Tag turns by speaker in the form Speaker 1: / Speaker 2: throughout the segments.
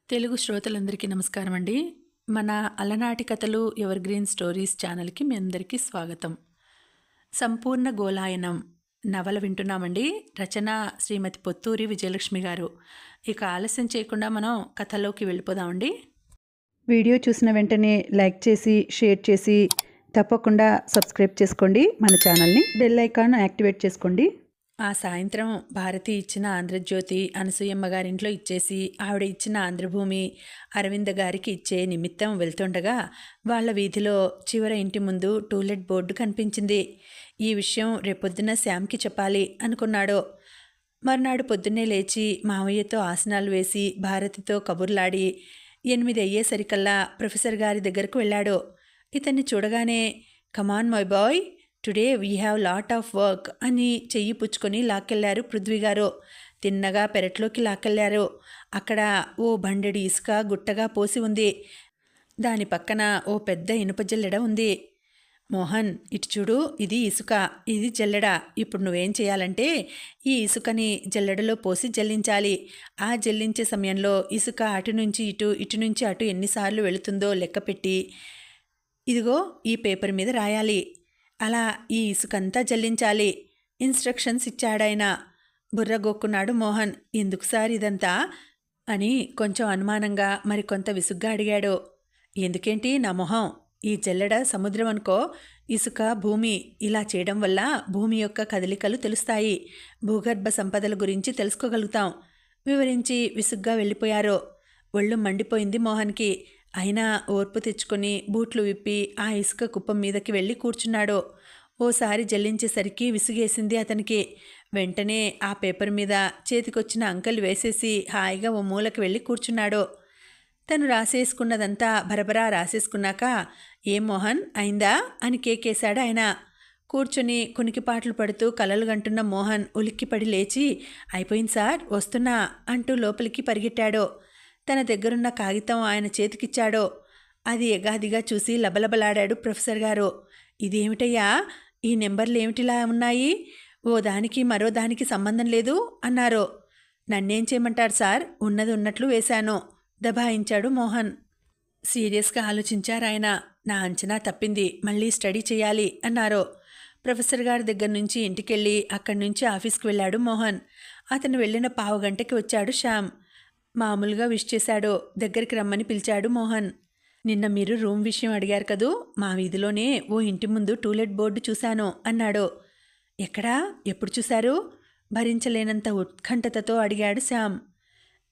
Speaker 1: తెలుగు శ్రోతలందరికీ నమస్కారం అండి. మన అలనాటి కథలు ఎవర్ గ్రీన్ స్టోరీస్ ఛానల్‌కి మీ అందరికీ స్వాగతం. సంపూర్ణ గోలాయనం నవల వింటున్నామండి. రచన శ్రీమతి పొత్తూరి విజయలక్ష్మి గారు. ఇక ఆలస్యం చేయకుండా మనం కథలోకి వెళ్ళిపోదామండి.
Speaker 2: వీడియో చూసిన వెంటనే లైక్ చేసి, షేర్ చేసి తప్పకుండా సబ్స్క్రైబ్ చేసుకోండి మన ఛానల్ని. బెల్ ఐకాన్ యాక్టివేట్ చేసుకోండి.
Speaker 1: ఆ సాయంత్రం భారతి ఇచ్చిన ఆంధ్రజ్యోతి అనసూయమ్మ గారింట్లో ఇచ్చేసి ఆవిడ ఇచ్చిన ఆంధ్రభూమి అరవింద గారికి ఇచ్చే నిమిత్తం వెళ్తుండగా వాళ్ళ వీధిలో చివర ఇంటి ముందు టూలెట్ బోర్డు కనిపించింది. ఈ విషయం రేపొద్దున శ్యామ్కి చెప్పాలి అనుకున్నాడు. మర్నాడు పొద్దున్నే లేచి మావయ్యతో ఆసనాలు వేసి భారతితో కబుర్లాడి 8 అయ్యేసరికల్లా ప్రొఫెసర్ గారి దగ్గరకు వెళ్ళాడు. ఇతన్ని చూడగానే come on my boy, today we have lot of work అని చెయ్యి పుచ్చుకొని లాక్కెళ్లారు పృథ్వీ గారు. తిన్నగా పెరట్లోకి లాక్కెళ్లారు. అక్కడ ఓ బండెడి ఇసుక గుట్టగా పోసి ఉంది. దాని పక్కన ఓ పెద్ద ఇనుప జల్లెడ ఉంది. మోహన్, ఇటు చూడు, ఇది ఇసుక, ఇది జల్లెడ. ఇప్పుడు నువ్వేం చేయాలంటే ఈ ఇసుకని జల్లెడలో పోసి జల్లించాలి. ఆ జల్లించే సమయంలో ఇసుక అటు నుంచి ఇటు, ఇటు నుంచి అటు ఎన్నిసార్లు వెళుతుందో లెక్కపెట్టి ఇదిగో ఈ పేపర్ మీద రాయాలి. అలా ఈ ఇసుకంతా జల్లించాలి. ఇన్స్ట్రక్షన్స్ ఇచ్చాడాయన. బుర్రగొక్కున్నాడు మోహన్. ఎందుకు సార్ ఇదంతా అని కొంచెం అనుమానంగా మరికొంత విసుగ్గా అడిగాడు. ఎందుకేంటి నా మొహం, ఈ జల్లెడ సముద్రం అనుకో, ఇసుక భూమి. ఇలా చేయడం వల్ల భూమి యొక్క కదలికలు తెలుస్తాయి. భూగర్భ సంపదల గురించి తెలుసుకోగలుగుతాం వివరించి విసుగ్గా వెళ్ళిపోయారు. ఒళ్ళు మండిపోయింది మోహన్కి. అయినా ఓర్పు తెచ్చుకొని బూట్లు విప్పి ఆ ఇసుక కుప్పం మీదకి వెళ్ళి కూర్చున్నాడు. ఓసారి జల్లించేసరికి విసుగేసింది అతనికి. వెంటనే ఆ పేపర్ మీద చేతికొచ్చిన అంకెలు వేసేసి హాయిగా ఓ మూలకి వెళ్ళి కూర్చున్నాడు. తను రాసేసుకున్నదంతా భరభరా రాసేసుకున్నాక ఏం మోహన్ అయిందా అని కేకేశాడు ఆయన. కూర్చుని కునికిపాట్లు పడుతూ కలలు గంటున్న మోహన్ ఉలిక్కిపడి లేచి అయిపోయింది సార్, వస్తున్నా అంటూ లోపలికి పరిగెట్టాడు. తన దగ్గరున్న కాగితం ఆయన చేతికిచ్చాడు. అది ఎగాదిగా చూసి లబలబలాడాడు ప్రొఫెసర్ గారు. ఇదేమిటయ్యా, ఈ నెంబర్లు ఏమిటిలా ఉన్నాయి? ఓ దానికి మరో దానికి సంబంధం లేదు అన్నారు. నన్నేం చేయమంటారు సార్, ఉన్నది ఉన్నట్లు వేశాను దబాయించాడు మోహన్. సీరియస్గా ఆలోచించారాయన. నా అంచనా తప్పింది, మళ్ళీ స్టడీ చేయాలి అన్నారు. ప్రొఫెసర్ గారి దగ్గర నుంచి ఇంటికెళ్ళి అక్కడి నుంచి ఆఫీస్కి వెళ్ళాడు మోహన్. అతను వెళ్ళిన పావుగంటకి వచ్చాడు శ్యామ్. మామూలుగా విష్ చేశాడు. దగ్గరికి రమ్మని పిలిచాడు మోహన్. నిన్న మీరు రూమ్ విషయం అడిగారు కదూ, మా వీధిలోనే ఓ ఇంటి ముందు టూలెట్ బోర్డు చూశాను అన్నాడు. ఎక్కడా, ఎప్పుడు చూశారు? భరించలేనంత ఉత్కంఠతతో అడిగాడు శ్యామ్.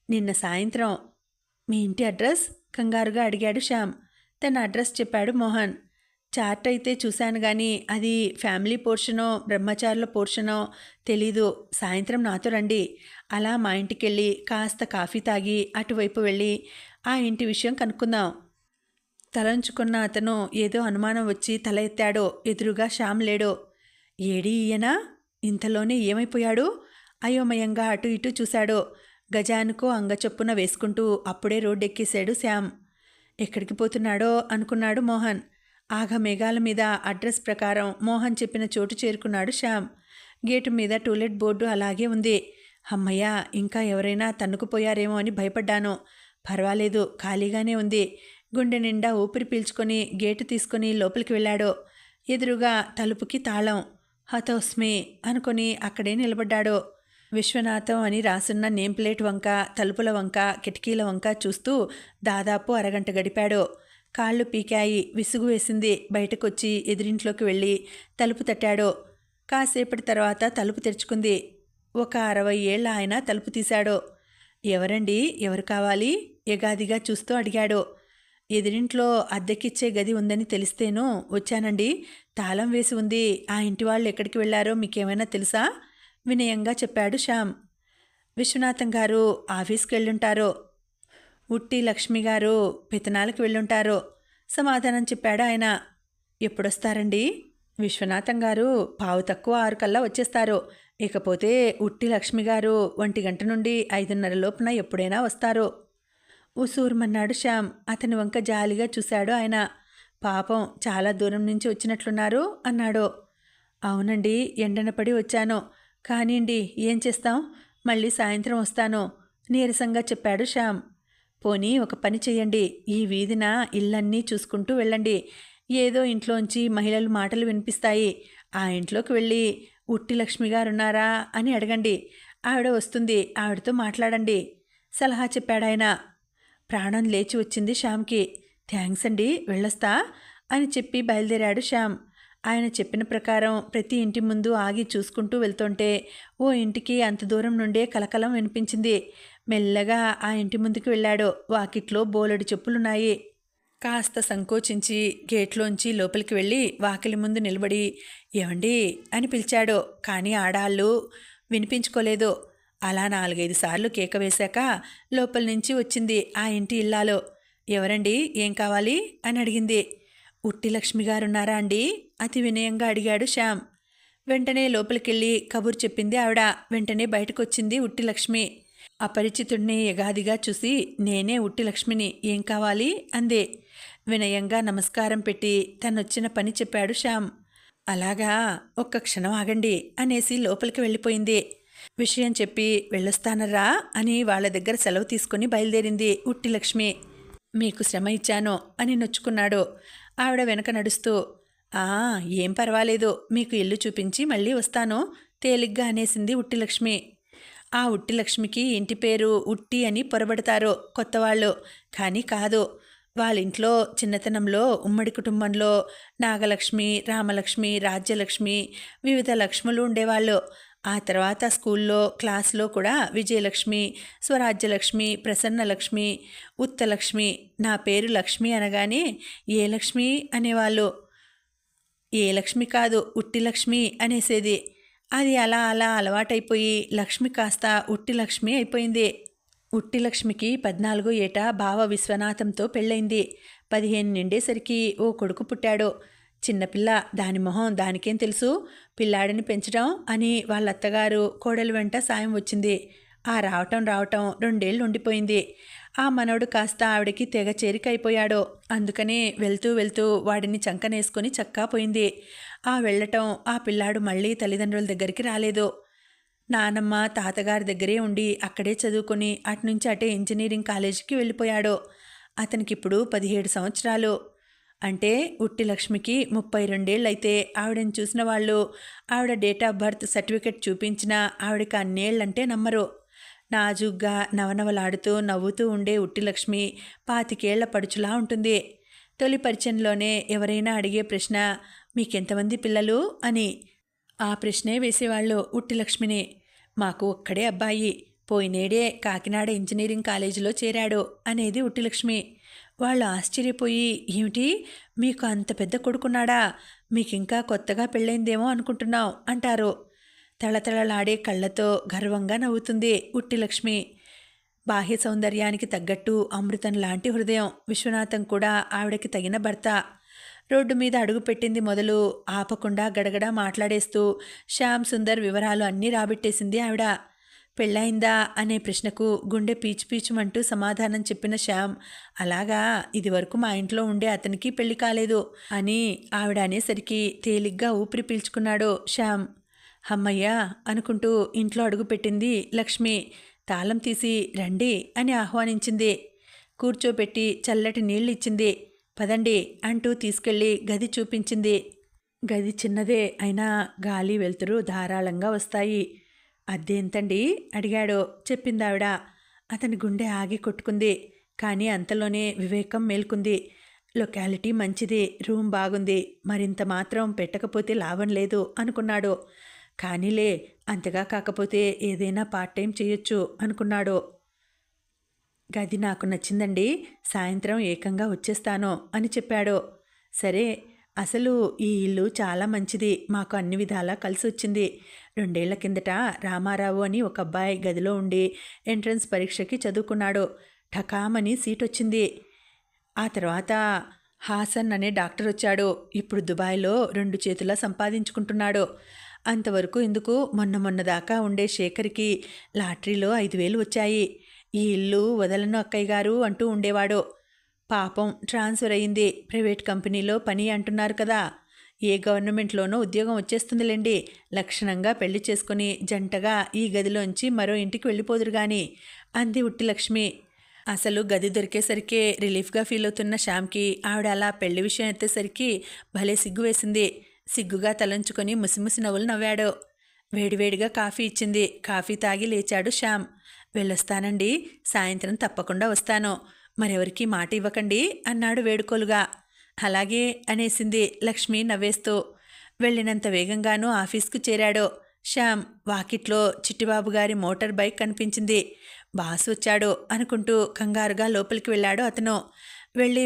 Speaker 1: నిన్న సాయంత్రం. మీ ఇంటి అడ్రస్ కంగారుగా అడిగాడు శ్యామ్. తన అడ్రస్ చెప్పాడు మోహన్. చార్ట్ అయితే చూశాను కానీ అది ఫ్యామిలీ పోర్షనో బ్రహ్మచారుల పోర్షనో తెలీదు. సాయంత్రం నాతో రండి. అలా మా ఇంటికెళ్ళి కాస్త కాఫీ తాగి అటువైపు వెళ్ళి ఆ ఇంటి విషయం కనుక్కుందాం. తలంచుకున్న అతను ఏదో అనుమానం వచ్చి తల ఎత్తాడు. ఎదురుగా శ్యామ్ లేడు. ఏడీ ఈయన, ఇంతలోనే ఏమైపోయాడు? అయోమయంగా అటు ఇటు చూశాడు. గజానికో అంగచొప్పున వేసుకుంటూ అప్పుడే రోడ్డెక్కేశాడు శ్యామ్. ఎక్కడికి పోతున్నాడో అనుకున్నాడు మోహన్. ఆఘమేఘాల మీద అడ్రస్ ప్రకారం మోహన్ చెప్పిన చోటు చేరుకున్నాడు శ్యామ్. గేటు మీద టూలెట్ బోర్డు అలాగే ఉంది. అమ్మయ్య, ఇంకా ఎవరైనా తన్నుకుపోయారేమో అని భయపడ్డాను. పర్వాలేదు, ఖాళీగానే ఉంది. గుండె నిండా ఊపిరి పీల్చుకొని గేటు తీసుకొని లోపలికి వెళ్ళాడు. ఎదురుగా తలుపుకి తాళం. హతోస్మి అనుకొని అక్కడే నిలబడ్డాడు. విశ్వనాథం అని రాసున్న నేమ్ ప్లేట్ వంక, తలుపుల వంక, కిటికీల వంక చూస్తూ దాదాపు అరగంట గడిపాడు. కాళ్ళు పీకాయి, విసుగు వేసింది. బయటకొచ్చి ఎదురింట్లోకి వెళ్ళి తలుపు తట్టాడు. కాసేపటి తర్వాత తలుపు తెరుచుకుంది. ఒక 60 ఏళ్ల ఆయన తలుపు తీశాడు. ఎవరండి, ఎవరు కావాలి? ఎగాదిగా చూస్తూ అడిగాడు. ఎదురింట్లో అద్దెకిచ్చే గది ఉందని తెలిస్తేనూ వచ్చానండి. తాళం వేసి ఉంది. ఆ ఇంటి వాళ్ళు ఎక్కడికి వెళ్లారో మీకేమైనా తెలుసా? వినయంగా చెప్పాడు శ్యామ్. విశ్వనాథం గారు ఆఫీస్కి వెళ్ళుంటారు. ఉట్టి లక్ష్మి గారు పెత్తనాలకు వెళ్ళుంటారు సమాధానం చెప్పాడు ఆయన. ఎప్పుడొస్తారండి? విశ్వనాథం గారు 6:45 కల్లా వచ్చేస్తారు. ఇకపోతే ఉట్టి లక్ష్మి గారు 1 గంట నుండి 5:30 లోపున ఎప్పుడైనా వస్తారు. ఉసూరుమన్నాడు శ్యామ్. అతని వంక జాలిగా చూశాడు ఆయన. పాపం, చాలా దూరం నుంచి వచ్చినట్లున్నారు అన్నాడు. అవునండి, ఎండన పడి వచ్చాను. కానివ్వండి, ఏం చేస్తాం, మళ్ళీ సాయంత్రం వస్తాను నీరసంగా చెప్పాడు శ్యామ్. పోనీ ఒక పని చెయ్యండి, ఈ వీధిన ఇళ్ళన్నీ చూసుకుంటూ వెళ్ళండి. ఏదో ఇంట్లోంచి మహిళలు మాటలు వినిపిస్తాయి. ఆ ఇంట్లోకి వెళ్ళి ఉట్టి లక్ష్మి గారున్నారా అని అడగండి. ఆవిడ వస్తుంది, ఆవిడతో మాట్లాడండి సలహా చెప్పాడాయన. ప్రాణం లేచి వచ్చింది శ్యామ్కి. థ్యాంక్స్ అండి, వెళ్ళొస్తా అని చెప్పి బయలుదేరాడు శ్యామ్. ఆయన చెప్పిన ప్రకారం ప్రతి ఇంటి ముందు ఆగి చూసుకుంటూ వెళ్తుంటే ఓ ఇంటికి అంత దూరం నుండే కలకలం వినిపించింది. మెల్లగా ఆ ఇంటి ముందుకు వెళ్ళాడు. వాకిట్లో బోలెడు చెప్పులున్నాయి. కాస్త సంకోచించి గేట్లోంచి లోపలికి వెళ్ళి వాకిలి ముందు నిలబడి ఏమండి అని పిలిచాడు. కానీ ఆడాళ్ళు వినిపించుకోలేదు. అలా 4-5 సార్లు కేక వేశాక లోపల నుంచి వచ్చింది ఆ ఇంటి ఇల్లాలు. ఎవరండి, ఏం కావాలి అని అడిగింది. ఉట్టి లక్ష్మి గారున్నారా అండి అతి వినయంగా అడిగాడు శ్యామ్. వెంటనే లోపలికెళ్ళి కబురు చెప్పింది ఆవిడ. వెంటనే బయటకొచ్చింది ఉట్టి లక్ష్మి. అపరిచితుడిని ఎగాదిగా చూసి నేనే ఉట్టి లక్ష్మిని, ఏం కావాలి అంది. వినయంగా నమస్కారం పెట్టి తనొచ్చిన పని చెప్పాడు శ్యామ్. అలాగా, ఒక్క క్షణం ఆగండి అనేసి లోపలికి వెళ్ళిపోయింది. విషయం చెప్పి వెళ్ళొస్తానరా అని వాళ్ళ దగ్గర సెలవు తీసుకుని బయలుదేరింది ఉట్టి లక్ష్మి. మీకు శ్రమ ఇచ్చాను అని నొచ్చుకున్నాడు. ఆవిడ వెనక నడుస్తూ ఏం పర్వాలేదు, మీకు ఇల్లు చూపించి మళ్ళీ వస్తాను తేలిగ్గా అనేసింది ఉట్టి లక్ష్మి. ఆ ఉట్టి లక్ష్మికి ఇంటి పేరు ఉట్టి అని పొరబడతారు కొత్తవాళ్ళు. కానీ కాదు, వాళ్ళింట్లో చిన్నతనంలో ఉమ్మడి కుటుంబంలో నాగలక్ష్మి, రామలక్ష్మి, రాజ్యలక్ష్మి, వివిధ లక్ష్ములు ఉండేవాళ్ళు. ఆ తర్వాత స్కూల్లో క్లాస్లో కూడా విజయలక్ష్మి, స్వరాజ్యలక్ష్మి, ప్రసన్నలక్ష్మి, ఉత్తలక్ష్మి, నా పేరు లక్ష్మి అనగానే ఏ లక్ష్మి అనేవాళ్ళు. ఏ లక్ష్మి కాదు, ఉట్టి లక్ష్మి అనేసేది. అది అలా అలా అలవాటైపోయి లక్ష్మి కాస్త ఉట్టి లక్ష్మి అయిపోయింది. ఉట్టి లక్ష్మికి 14 ఏట బావ విశ్వనాథంతో పెళ్ళైంది. 15 నిండేసరికి ఓ కొడుకు పుట్టాడు. చిన్నపిల్ల, దాని మొహం దానికేం తెలుసు, పిల్లాడిని పెంచడం అని వాళ్ళ అత్తగారు కోడలి వెంట సాయం వచ్చింది. ఆ రావటం 2 ఏళ్ళు ఉండిపోయింది. ఆ మనవడు కాస్త ఆవిడకి తెగ చేరికైపోయాడు. అందుకనే వెళ్తూ వెళ్తూ వాడిని చంకనేసుకొని చక్కా పోయింది. ఆ వెళ్ళటం ఆ పిల్లాడు మళ్ళీ తల్లిదండ్రుల దగ్గరికి రాలేదు. నానమ్మ తాతగారి దగ్గరే ఉండి అక్కడే చదువుకొని అటునుంచి అటే ఇంజనీరింగ్ కాలేజీకి వెళ్ళిపోయాడు. అతనికిప్పుడు 17 సంవత్సరాలు. అంటే ఉట్టి లక్ష్మికి 32 ఏళ్ళైతే ఆవిడని చూసిన వాళ్ళు ఆవిడ డేట్ ఆఫ్ బర్త్ సర్టిఫికెట్ చూపించినా ఆవిడకి అన్నేళ్లంటే నమ్మరు. నాజుగ్గా నవనవలాడుతూ నవ్వుతూ ఉండే ఉట్టి లక్ష్మి 25 ఏళ్ల పడుచులా ఉంటుంది. తొలి పరిచయంలోనే ఎవరైనా అడిగే ప్రశ్న మీకెంతమంది పిల్లలు అని. ఆ ప్రశ్నే వేసేవాళ్ళు ఉట్టి లక్ష్మిని. మాకు ఒక్కడే అబ్బాయి, పోయినేడే కాకినాడ ఇంజనీరింగ్ కాలేజీలో చేరాడు అనేది ఉట్టి లక్ష్మి. వాళ్ళు ఆశ్చర్యపోయి ఏమిటి, మీకు అంత పెద్ద కొడుకున్నాడా, మీకింకా కొత్తగా పెళ్ళైందేమో అనుకుంటున్నాం అంటారు. తళతళలాడే కళ్ళతో గర్వంగా నవ్వుతుంది ఉట్టి లక్ష్మి. బాహ్య సౌందర్యానికి తగ్గట్టు అమృతం లాంటి హృదయం. విశ్వనాథం కూడా ఆవిడకి తగిన భర్త. రోడ్డు మీద అడుగుపెట్టింది మొదలు ఆపకుండా గడగడా మాట్లాడేస్తూ శ్యామ్ సుందర్ వివరాలు అన్నీ రాబెట్టేసింది ఆవిడ. పెళ్ళయిందా అనే ప్రశ్నకు గుండె పీచుపీచుమంటూ సమాధానం చెప్పిన శ్యామ్, అలాగా, ఇదివరకు మా ఇంట్లో ఉండే అతనికి పెళ్లి కాలేదు అని ఆవిడ అనేసరికి తేలిగ్గా ఊపిరి పీల్చుకున్నాడు శ్యామ్. హమ్మయ్యా అనుకుంటూ ఇంట్లో అడుగుపెట్టింది లక్ష్మి. తాళం తీసి రండి అని ఆహ్వానించింది. కూర్చోపెట్టి చల్లటి నీళ్ళు ఇచ్చింది. పదండి అంటూ తీసుకెళ్ళి గది చూపించింది. గది చిన్నదే అయినా గాలి వెలుతురు ధారాళంగా వస్తాయి. అద్దె ఎంతండి అడిగాడు. చెప్పిందావిడ. అతని గుండె ఆగి కొట్టుకుంది. కానీ అంతలోనే వివేకం మేల్కుంది. లొకాలిటీ మంచిది, రూమ్ బాగుంది, మరింత మాత్రం పెట్టకపోతే లాభం లేదు అనుకున్నాడు. కానీలే, అంతగా కాకపోతే ఏదైనా పార్ట్ టైం చేయొచ్చు అనుకున్నాడు. గది నాకు నచ్చిందండి, సాయంత్రం ఏకంగా వచ్చేస్తాను అని చెప్పాడు. సరే, అసలు ఈ ఇల్లు చాలా మంచిది, మాకు అన్ని విధాలా కలిసి వచ్చింది. 2 ఏళ్ల కిందట రామారావు అని ఒక అబ్బాయి గదిలో ఉండి ఎంట్రన్స్ పరీక్షకి చదువుకున్నాడు. ఠకామని సీట్ వచ్చింది. ఆ తర్వాత హాసన్ అనే డాక్టర్ వచ్చాడు. ఇప్పుడు దుబాయ్లో 2 చేతులా సంపాదించుకుంటున్నాడు. అంతవరకు ఎందుకు, మొన్న దాకా ఉండే శేఖర్కి లాటరీలో 5,000 వచ్చాయి. ఈ ఇల్లు వదలను అక్కయ్య గారు అంటూ ఉండేవాడు. పాపం ట్రాన్స్ఫర్ అయింది, ప్రైవేట్ కంపెనీలో పని అంటున్నారు కదా. ఏ గవర్నమెంట్లోనో ఉద్యోగం వచ్చేస్తుందిలేండి. లక్షణంగా పెళ్లి చేసుకుని జంటగా ఈ గదిలోంచి మరో ఇంటికి వెళ్ళిపోదురు గాని అంది ఉట్టి లక్ష్మి. అసలు గది దొరికేసరికి రిలీఫ్గా ఫీల్ అవుతున్న శ్యామ్కి ఆవిడ అలా పెళ్లి విషయం ఎత్తేసరికి భలే సిగ్గు వేసింది. సిగ్గుగా తలంచుకొని ముసిముసి నవ్వులు నవ్వాడు. వేడివేడిగా కాఫీ ఇచ్చింది. కాఫీ తాగి లేచాడు శ్యామ్. వెళ్ళొస్తానండి, సాయంత్రం తప్పకుండా వస్తాను, మరెవరికి మాట ఇవ్వకండి అన్నాడు వేడుకోలుగా. అలాగే అనేసింది లక్ష్మి నవ్వేస్తూ. వెళ్ళినంత వేగంగానూ ఆఫీస్కు చేరాడు శ్యామ్. వాకిట్లో చిట్టిబాబు గారి మోటార్ బైక్ కనిపించింది. బాస్ వచ్చాడు అనుకుంటూ కంగారుగా లోపలికి వెళ్ళాడు అతను.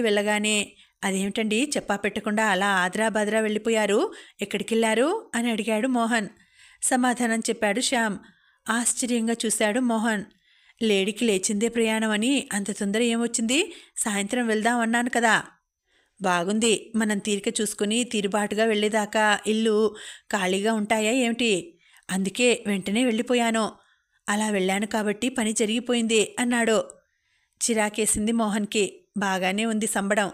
Speaker 1: వెళ్ళగానే అదేమిటండి చెప్పా పెట్టకుండా అలా ఆద్రా వెళ్ళిపోయారు, ఎక్కడికెళ్ళారు అని అడిగాడు మోహన్. సమాధానం చెప్పాడు శ్యామ్. ఆశ్చర్యంగా చూశాడు మోహన్. లేడికి లేచిందే ప్రయాణం అని అంత తొందర ఏమొచ్చింది, సాయంత్రం వెళ్దాం అన్నాను కదా. బాగుంది, మనం తీరిక చూసుకుని తీరుబాటుగా వెళ్ళేదాకా ఇల్లు ఖాళీగా ఉంటాయా ఏమిటి, అందుకే వెంటనే వెళ్ళిపోయాను. అలా వెళ్ళాను కాబట్టి పని జరిగిపోయింది అన్నాడు. చిరాకేసింది మోహన్కి. బాగానే ఉంది సంబడం,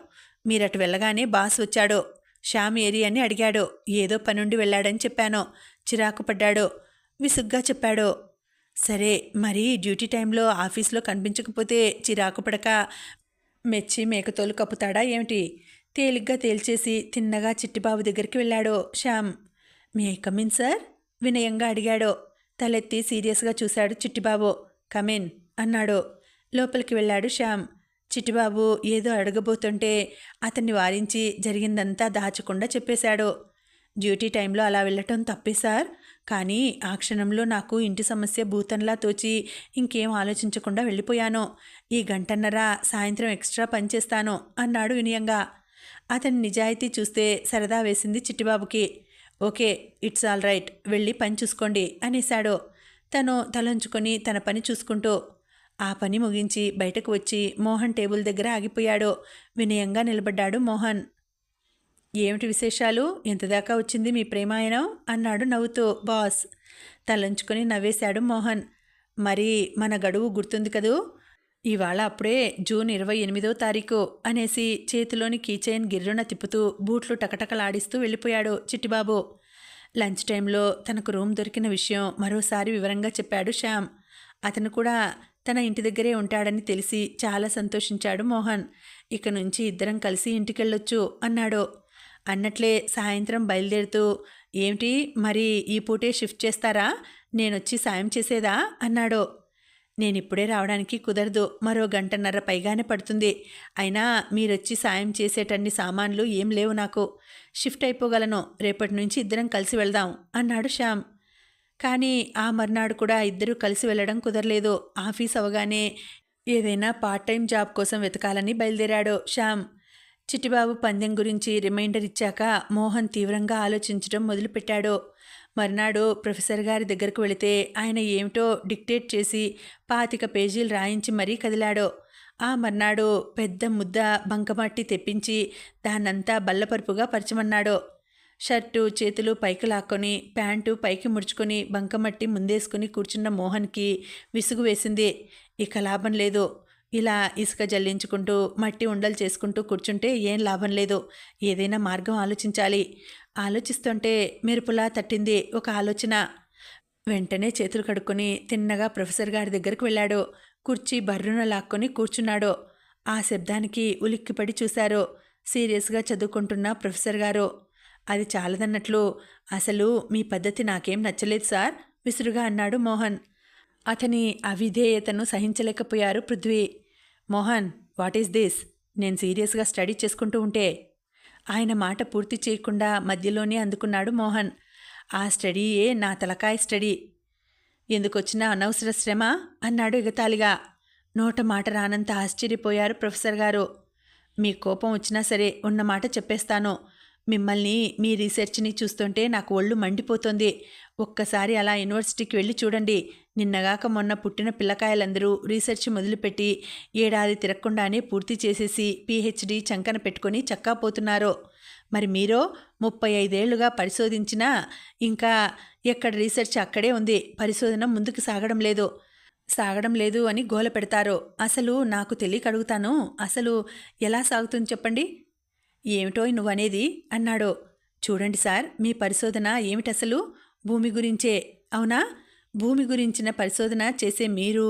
Speaker 1: మీరటు వెళ్ళగానే బాస్ వచ్చాడు. శ్యామ్ ఏరి అని అడిగాడు. ఏదో పనుండి వెళ్ళాడని చెప్పాను. చిరాకు పడ్డాడు. విసుగ్గా చెప్పాడు. సరే, మరి డ్యూటీ టైంలో ఆఫీస్లో కనిపించకపోతే చిరాకు పడక మెచ్చి మేకతోలు కప్పుతాడా ఏమిటి? తేలిగ్గా తేల్చేసి తిన్నగా చిట్టిబాబు దగ్గరికి వెళ్ళాడు శ్యామ్. మే కమిన్ సార్ వినయంగా అడిగాడు. తలెత్తి సీరియస్గా చూశాడు చిట్టిబాబు. కమిన్ అన్నాడు. లోపలికి వెళ్ళాడు శ్యామ్. చిట్టిబాబు ఏదో అడగబోతుంటే అతన్ని వారించి జరిగిందంతా దాచకుండా చెప్పేశాడు. డ్యూటీ టైంలో అలా వెళ్ళటం తప్పే సార్, కానీ ఆ క్షణంలో నాకు ఇంటి సమస్య భూతంలా తోచి ఇంకేం ఆలోచించకుండా వెళ్ళిపోయాను. ఈ గంటన్నర సాయంత్రం ఎక్స్ట్రా పనిచేస్తాను అన్నాడు వినయంగా. అతని నిజాయితీ చూస్తే సరదా వేసింది చిట్టిబాబుకి. ఓకే, ఇట్స్ ఆల్ రైట్, వెళ్ళి పని చూసుకోండి అనేశాడు. తను తలంచుకొని తన పని చూసుకుంటూ. ఆ పని ముగించి బయటకు వచ్చి మోహన్ టేబుల్ దగ్గర ఆగిపోయాడు. వినయంగా నిలబడ్డాడు మోహన్. ఏమిటి విశేషాలు, ఎంతదాకా వచ్చింది మీ ప్రేమాయణం అన్నాడు నవ్వుతూ బాస్. తలంచుకొని నవ్వేశాడు మోహన్. మరి మన గడువు గుర్తుంది కదూ, ఇవాళ అప్పుడే జూన్ 28వ తారీఖు అనేసి చేతిలోని కీచైన్ గిర్రున తిప్పుతూ బూట్లు టకటకలాడిస్తూ వెళ్ళిపోయాడు చిట్టిబాబు. లంచ్ టైంలో తనకు రూమ్ దొరికిన విషయం మరోసారి వివరంగా చెప్పాడు శ్యామ్. అతను కూడా తన ఇంటి దగ్గరే ఉంటాడని తెలిసి చాలా సంతోషించాడు మోహన్. ఇక నుంచి ఇద్దరం కలిసి ఇంటికెళ్ళొచ్చు అన్నాడు. అన్నట్లే సాయంత్రం బయలుదేరుతూ, ఏమిటి మరి ఈ పూటే షిఫ్ట్ చేస్తారా, నేనొచ్చి సాయం చేసేదా అన్నాడు. నేనిప్పుడే రావడానికి కుదరదు, మరో గంటన్నర పైగానే పడుతుంది. అయినా మీరొచ్చి సాయం చేసేటన్ని సామాన్లు ఏం లేవు నాకు. షిఫ్ట్ అయిపోగలను, రేపటి నుంచి ఇద్దరం కలిసి వెళ్దాం అన్నాడు శ్యామ్. కానీ ఆ మర్నాడు కూడా ఇద్దరూ కలిసి వెళ్ళడం కుదరలేదు. ఆఫీస్ అవగానే ఏదైనా పార్ట్ టైం జాబ్ కోసం వెతకాలని బయలుదేరాడు శ్యామ్. చిట్టిబాబు పందెం గురించి రిమైండర్ ఇచ్చాక మోహన్ తీవ్రంగా ఆలోచించడం మొదలుపెట్టాడు. మర్నాడు ప్రొఫెసర్ గారి దగ్గరకు వెళితే ఆయన ఏమిటో డిక్టేట్ చేసి 25 పేజీలు రాయించి మరీ కదిలాడు. ఆ మర్నాడు పెద్ద ముద్ద బంకమట్టి తెప్పించి దాన్నంతా బల్లపరుపుగా పరచమన్నాడు. షర్టు చేతులు పైకి లాక్కొని ప్యాంటు పైకి ముడుచుకొని బంకమట్టి ముందేసుకుని కూర్చున్న మోహన్కి విసుగు వేసింది. ఇక లాభం లేదు, ఇలా ఇసుక జల్లించుకుంటూ మట్టి ఉండలు చేసుకుంటూ కూర్చుంటే ఏం లాభం లేదు, ఏదైనా మార్గం ఆలోచించాలి. ఆలోచిస్తుంటే మెరుపులా తట్టింది ఒక ఆలోచన. వెంటనే చేతులు కడుక్కొని తిన్నగా ప్రొఫెసర్ గారి దగ్గరకు వెళ్ళాడు. కుర్చీ బర్రున లాక్కొని కూర్చున్నాడు. ఆ శబ్దానికి ఉలిక్కిపడి చూశారు సీరియస్గా చదువుకుంటున్న ప్రొఫెసర్ గారు. అది చాలదన్నట్లు, అసలు మీ పద్ధతి నాకేం నచ్చలేదు సార్ విసురుగా అన్నాడు మోహన్. అతని అవిధేయతను సహించలేకపోయారు Prithvi. Mohan, what is this, నేను సీరియస్గా స్టడీ చేసుకుంటూ ఉంటే. ఆయన మాట పూర్తి చేయకుండా మధ్యలోనే అందుకున్నాడు మోహన్. ఆ స్టడీయే నా తలకాయ స్టడీ, ఎందుకొచ్చినా అనవసర శ్రమ అన్నాడు ఎగతాళిగా. నోట మాట రానంత ఆశ్చర్యపోయారు ప్రొఫెసర్ గారు. మీ కోపం వచ్చినా సరే ఉన్నమాట చెప్పేస్తాను. మిమ్మల్ని మీ రీసెర్చ్ని చూస్తుంటే నాకు ఒళ్ళు మండిపోతుంది. ఒక్కసారి అలా యూనివర్సిటీకి వెళ్ళి చూడండి. నిన్నగాక మొన్న పుట్టిన పిల్లకాయలందరూ రీసెర్చ్ మొదలుపెట్టి ఏడాది తిరగకుండానే పూర్తి చేసేసి PhD చంకన పెట్టుకొని చక్కాపోతున్నారు. మరి మీరో 35 ఏళ్లుగా పరిశోధించినా ఇంకా ఎక్కడ రీసెర్చ్ అక్కడే ఉంది, పరిశోధన ముందుకు సాగడం లేదు అని గోల పెడతారు. అసలు నాకు తెలియక అడుగుతాను, అసలు ఎలా సాగుతుంది చెప్పండి. ఏమిటో నువ్వనేది అన్నాడు. చూడండి సార్, మీ పరిశోధన ఏమిటసలు, భూమి గురించే అవునా? భూమి గురించిన పరిశోధన చేసే మీరు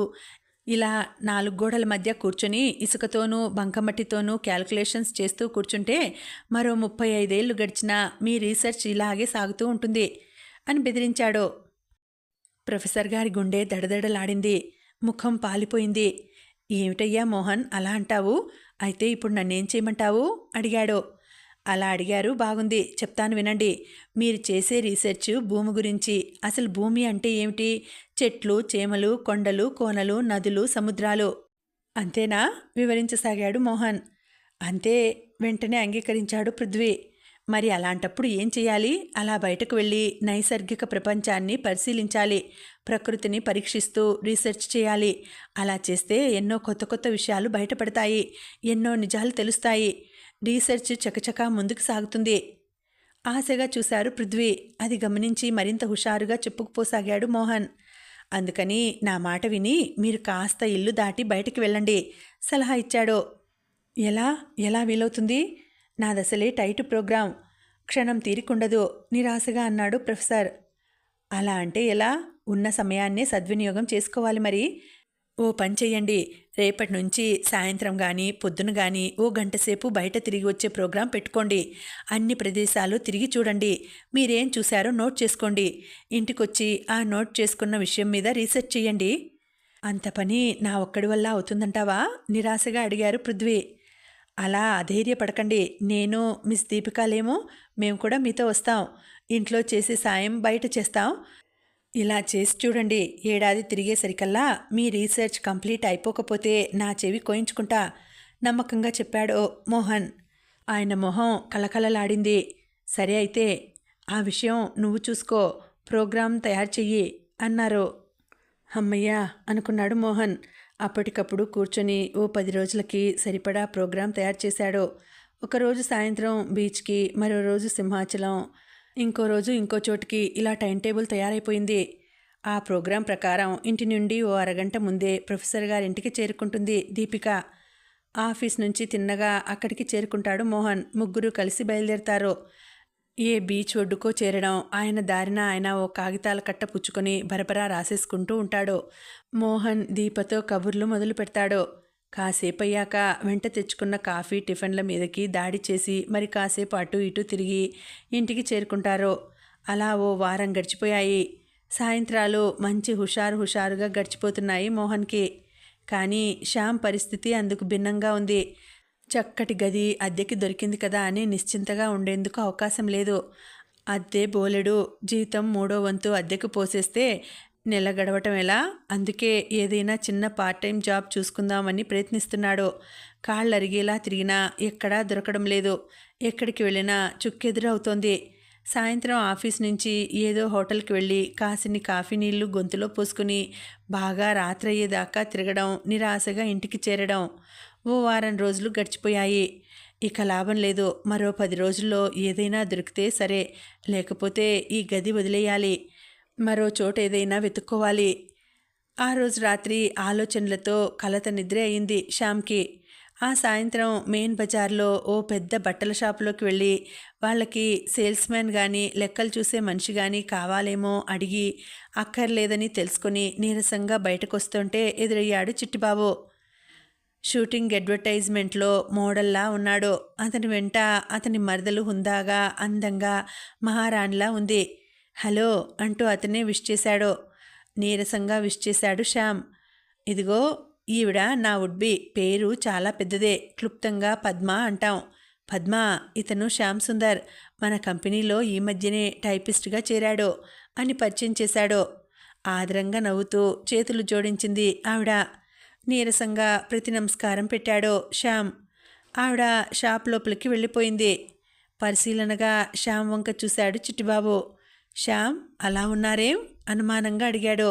Speaker 1: ఇలా 4 గోడల మధ్య కూర్చొని ఇసుకతోనూ బంకమట్టితోనూ క్యాల్కులేషన్స్ చేస్తూ కూర్చుంటే మరో 35 ఏళ్లు గడిచినా మీ రీసెర్చ్ ఇలాగే సాగుతూ ఉంటుంది అని బెదిరించాడు. ప్రొఫెసర్ గారి గుండె దడదడలాడింది. ముఖం పాలిపోయింది. ఏమిటయ్యా మోహన్ అలా అంటావు? అయితే ఇప్పుడు నన్నేం చేయమంటావు అడిగాడు. అలా అడిగారు బాగుంది, చెప్తాను వినండి. మీరు చేసే రీసెర్చ్ భూమి గురించి. అసలు భూమి అంటే ఏమిటి? చెట్లు, చేమలు, కొండలు, కోనలు, నదులు, సముద్రాలు. అంతేనా? వివరించసాగాడు మోహన్. అంతే, వెంటనే అంగీకరించాడు పృథ్వీ. మరి అలాంటప్పుడు ఏం చేయాలి? అలా బయటకు వెళ్ళి నైసర్గిక ప్రపంచాన్ని పరిశీలించాలి. ప్రకృతిని పరీక్షిస్తూ రీసెర్చ్ చేయాలి. అలా చేస్తే ఎన్నో కొత్త కొత్త విషయాలు బయటపడతాయి. ఎన్నో నిజాలు తెలుస్తాయి. రీసెర్చ్ చకచకా ముందుకు సాగుతుంది. ఆశగా చూశారు పృథ్వీ. అది గమనించి మరింత హుషారుగా చెప్పుకుపోసాగాడు మోహన్. అందుకని నా మాట విని మీరు కాస్త ఇల్లు దాటి బయటికి వెళ్ళండి సలహా ఇచ్చాడు. ఎలా ఎలా వీలవుతుంది? నాదసలే టైట్ ప్రోగ్రాం. క్షణం తీరికుండదు నిరాశగా అన్నాడు ప్రొఫెసర్. అలా అంటే ఎలా? ఉన్న సమయాన్నే సద్వినియోగం చేసుకోవాలి. మరి ఓ పని చెయ్యండి. రేపటి నుంచి సాయంత్రం కానీ పొద్దున కానీ ఓ గంట సేపు బయట తిరిగి వచ్చే ప్రోగ్రాం పెట్టుకోండి. అన్ని ప్రదేశాలు తిరిగి చూడండి. మీరేం చూశారో నోట్ చేసుకోండి. ఇంటికొచ్చి ఆ నోట్ చేసుకున్న విషయం మీద రీసెర్చ్ చేయండి. అంత పని నా ఒక్కడి వల్ల అవుతుందంటావా? నిరాశగా అడిగారు పృథ్వీ. అలా అధైర్యపడకండి. నేను మిస్ దీపికాలేమో, మేము కూడా మీతో వస్తాం. ఇంట్లో చేసే సాయం బయట చేస్తాం. ఇలా చేసి చూడండి. ఏడాది తిరిగేసరికల్లా మీ రీసెర్చ్ కంప్లీట్ అయిపోకపోతే నా చెవి కోయించుకుంటా నమ్మకంగా చెప్పాడు మోహన్. ఆయన మొహం కళకళలాడింది. సరే అయితే ఆ విషయం నువ్వు చూసుకో, ప్రోగ్రాం తయారు చెయ్యి అన్నారు. అమ్మయ్యా అనుకున్నాడు మోహన్. అప్పటికప్పుడు కూర్చొని ఓ 10 రోజులకి సరిపడా ప్రోగ్రాం తయారు చేశాడు. ఒకరోజు సాయంత్రం బీచ్కి, మరో రోజు సింహాచలం, ఇంకో రోజు ఇంకో చోటికి ఇలా టైం టేబుల్ తయారైపోయింది. ఆ ప్రోగ్రాం ప్రకారం ఇంటి నుండి ఓ అరగంట ముందే ప్రొఫెసర్ గారింటికి చేరుకుంటుంది దీపిక. ఆఫీస్ నుంచి తిన్నగా అక్కడికి చేరుకుంటాడు మోహన్. ముగ్గురు కలిసి బయలుదేరతారు. ఏ బీచ్ ఒడ్డుకో చేరడం. ఆయన దారిన ఆయన ఓ కాగితాల కట్ట పుచ్చుకొని బరబరా రాసేసుకుంటూ ఉంటాడు. మోహన్ దీపతో కబుర్లు మొదలు పెడతాడు. కాసేపయ్యాక వెంట తెచ్చుకున్న కాఫీ టిఫిన్ల మీదకి దాడి చేసి మరి కాసేపు అటు ఇటు తిరిగి ఇంటికి చేరుకుంటారు. అలా ఓ వారం గడిచిపోయాయి. సాయంత్రాలు మంచి హుషారుగా గడిచిపోతున్నాయి మోహన్కి. కానీ శ్యామ్ పరిస్థితి అందుకు భిన్నంగా ఉంది. చక్కటి గది అద్దెకి దొరికింది కదా అని నిశ్చింతగా ఉండేందుకు అవకాశం లేదు. అద్దె బోలెడు. జీతం 3వ వంతు అద్దెకు పోసేస్తే నెల గడవటం ఎలా? అందుకే ఏదైనా చిన్న పార్ట్ టైం జాబ్ చూసుకుందామని ప్రయత్నిస్తున్నాడు. కాళ్ళరిగేలా తిరిగినా ఎక్కడా దొరకడం లేదు. ఎక్కడికి వెళ్ళినా చుక్కెదురవుతోంది. సాయంత్రం ఆఫీస్ నుంచి ఏదో హోటల్కి వెళ్ళి కాసిని కాఫీ నీళ్లు గొంతులో పోసుకుని బాగా రాత్రయ్యేదాకా తిరగడం, నిరాశగా ఇంటికి చేరడం. ఓ వారం రోజులు గడిచిపోయాయి. ఇక లాభం లేదు. మరో 10 రోజుల్లో ఏదైనా దొరికితే సరే, లేకపోతే ఈ గది వదిలేయాలి. మరో చోట ఏదైనా వెతుక్కోవాలి. ఆ రోజు రాత్రి ఆలోచనలతో కలత నిద్ర అయింది శ్యామ్కి. ఆ సాయంత్రం మెయిన్ బజార్లో ఓ పెద్ద బట్టల షాపులోకి వెళ్ళి వాళ్ళకి సేల్స్మెన్ కానీ లెక్కలు చూసే మనిషి కానీ కావాలేమో అడిగి అక్కర్లేదని తెలుసుకొని నీరసంగా బయటకు వస్తుంటే ఎదురయ్యాడు చిట్టిబాబు. షూటింగ్ అడ్వర్టైజ్మెంట్లో మోడల్లా ఉన్నాడు. అతని వెంట అతని మరదలు హుందాగా, అందంగా, మహారాణిలా ఉంది. హలో అంటూ అతనే విష్ చేశాడు. నీరసంగా విష్ చేశాడు శ్యామ్. ఇదిగో ఈవిడ నా వుడ్బి. పేరు చాలా పెద్దదే. క్లుప్తంగా పద్మ అంటాం. పద్మ, ఇతను శ్యామ్ సుందర్. మన కంపెనీలో ఈ మధ్యనే టైపిస్ట్గా చేరాడు అని పరిచయం చేశాడు. ఆదరంగా నవ్వుతూ చేతులు జోడించింది ఆవిడ. నీరసంగా ప్రతి నమస్కారం పెట్టాడు శ్యామ్. ఆవిడ షాప్ లోపలికి వెళ్ళిపోయింది. పరిశీలనగా శ్యామ్ వంక చూశాడు చిట్టిబాబు. శ్యామ్, అలా ఉన్నారేం? అనుమానంగా అడిగాడు.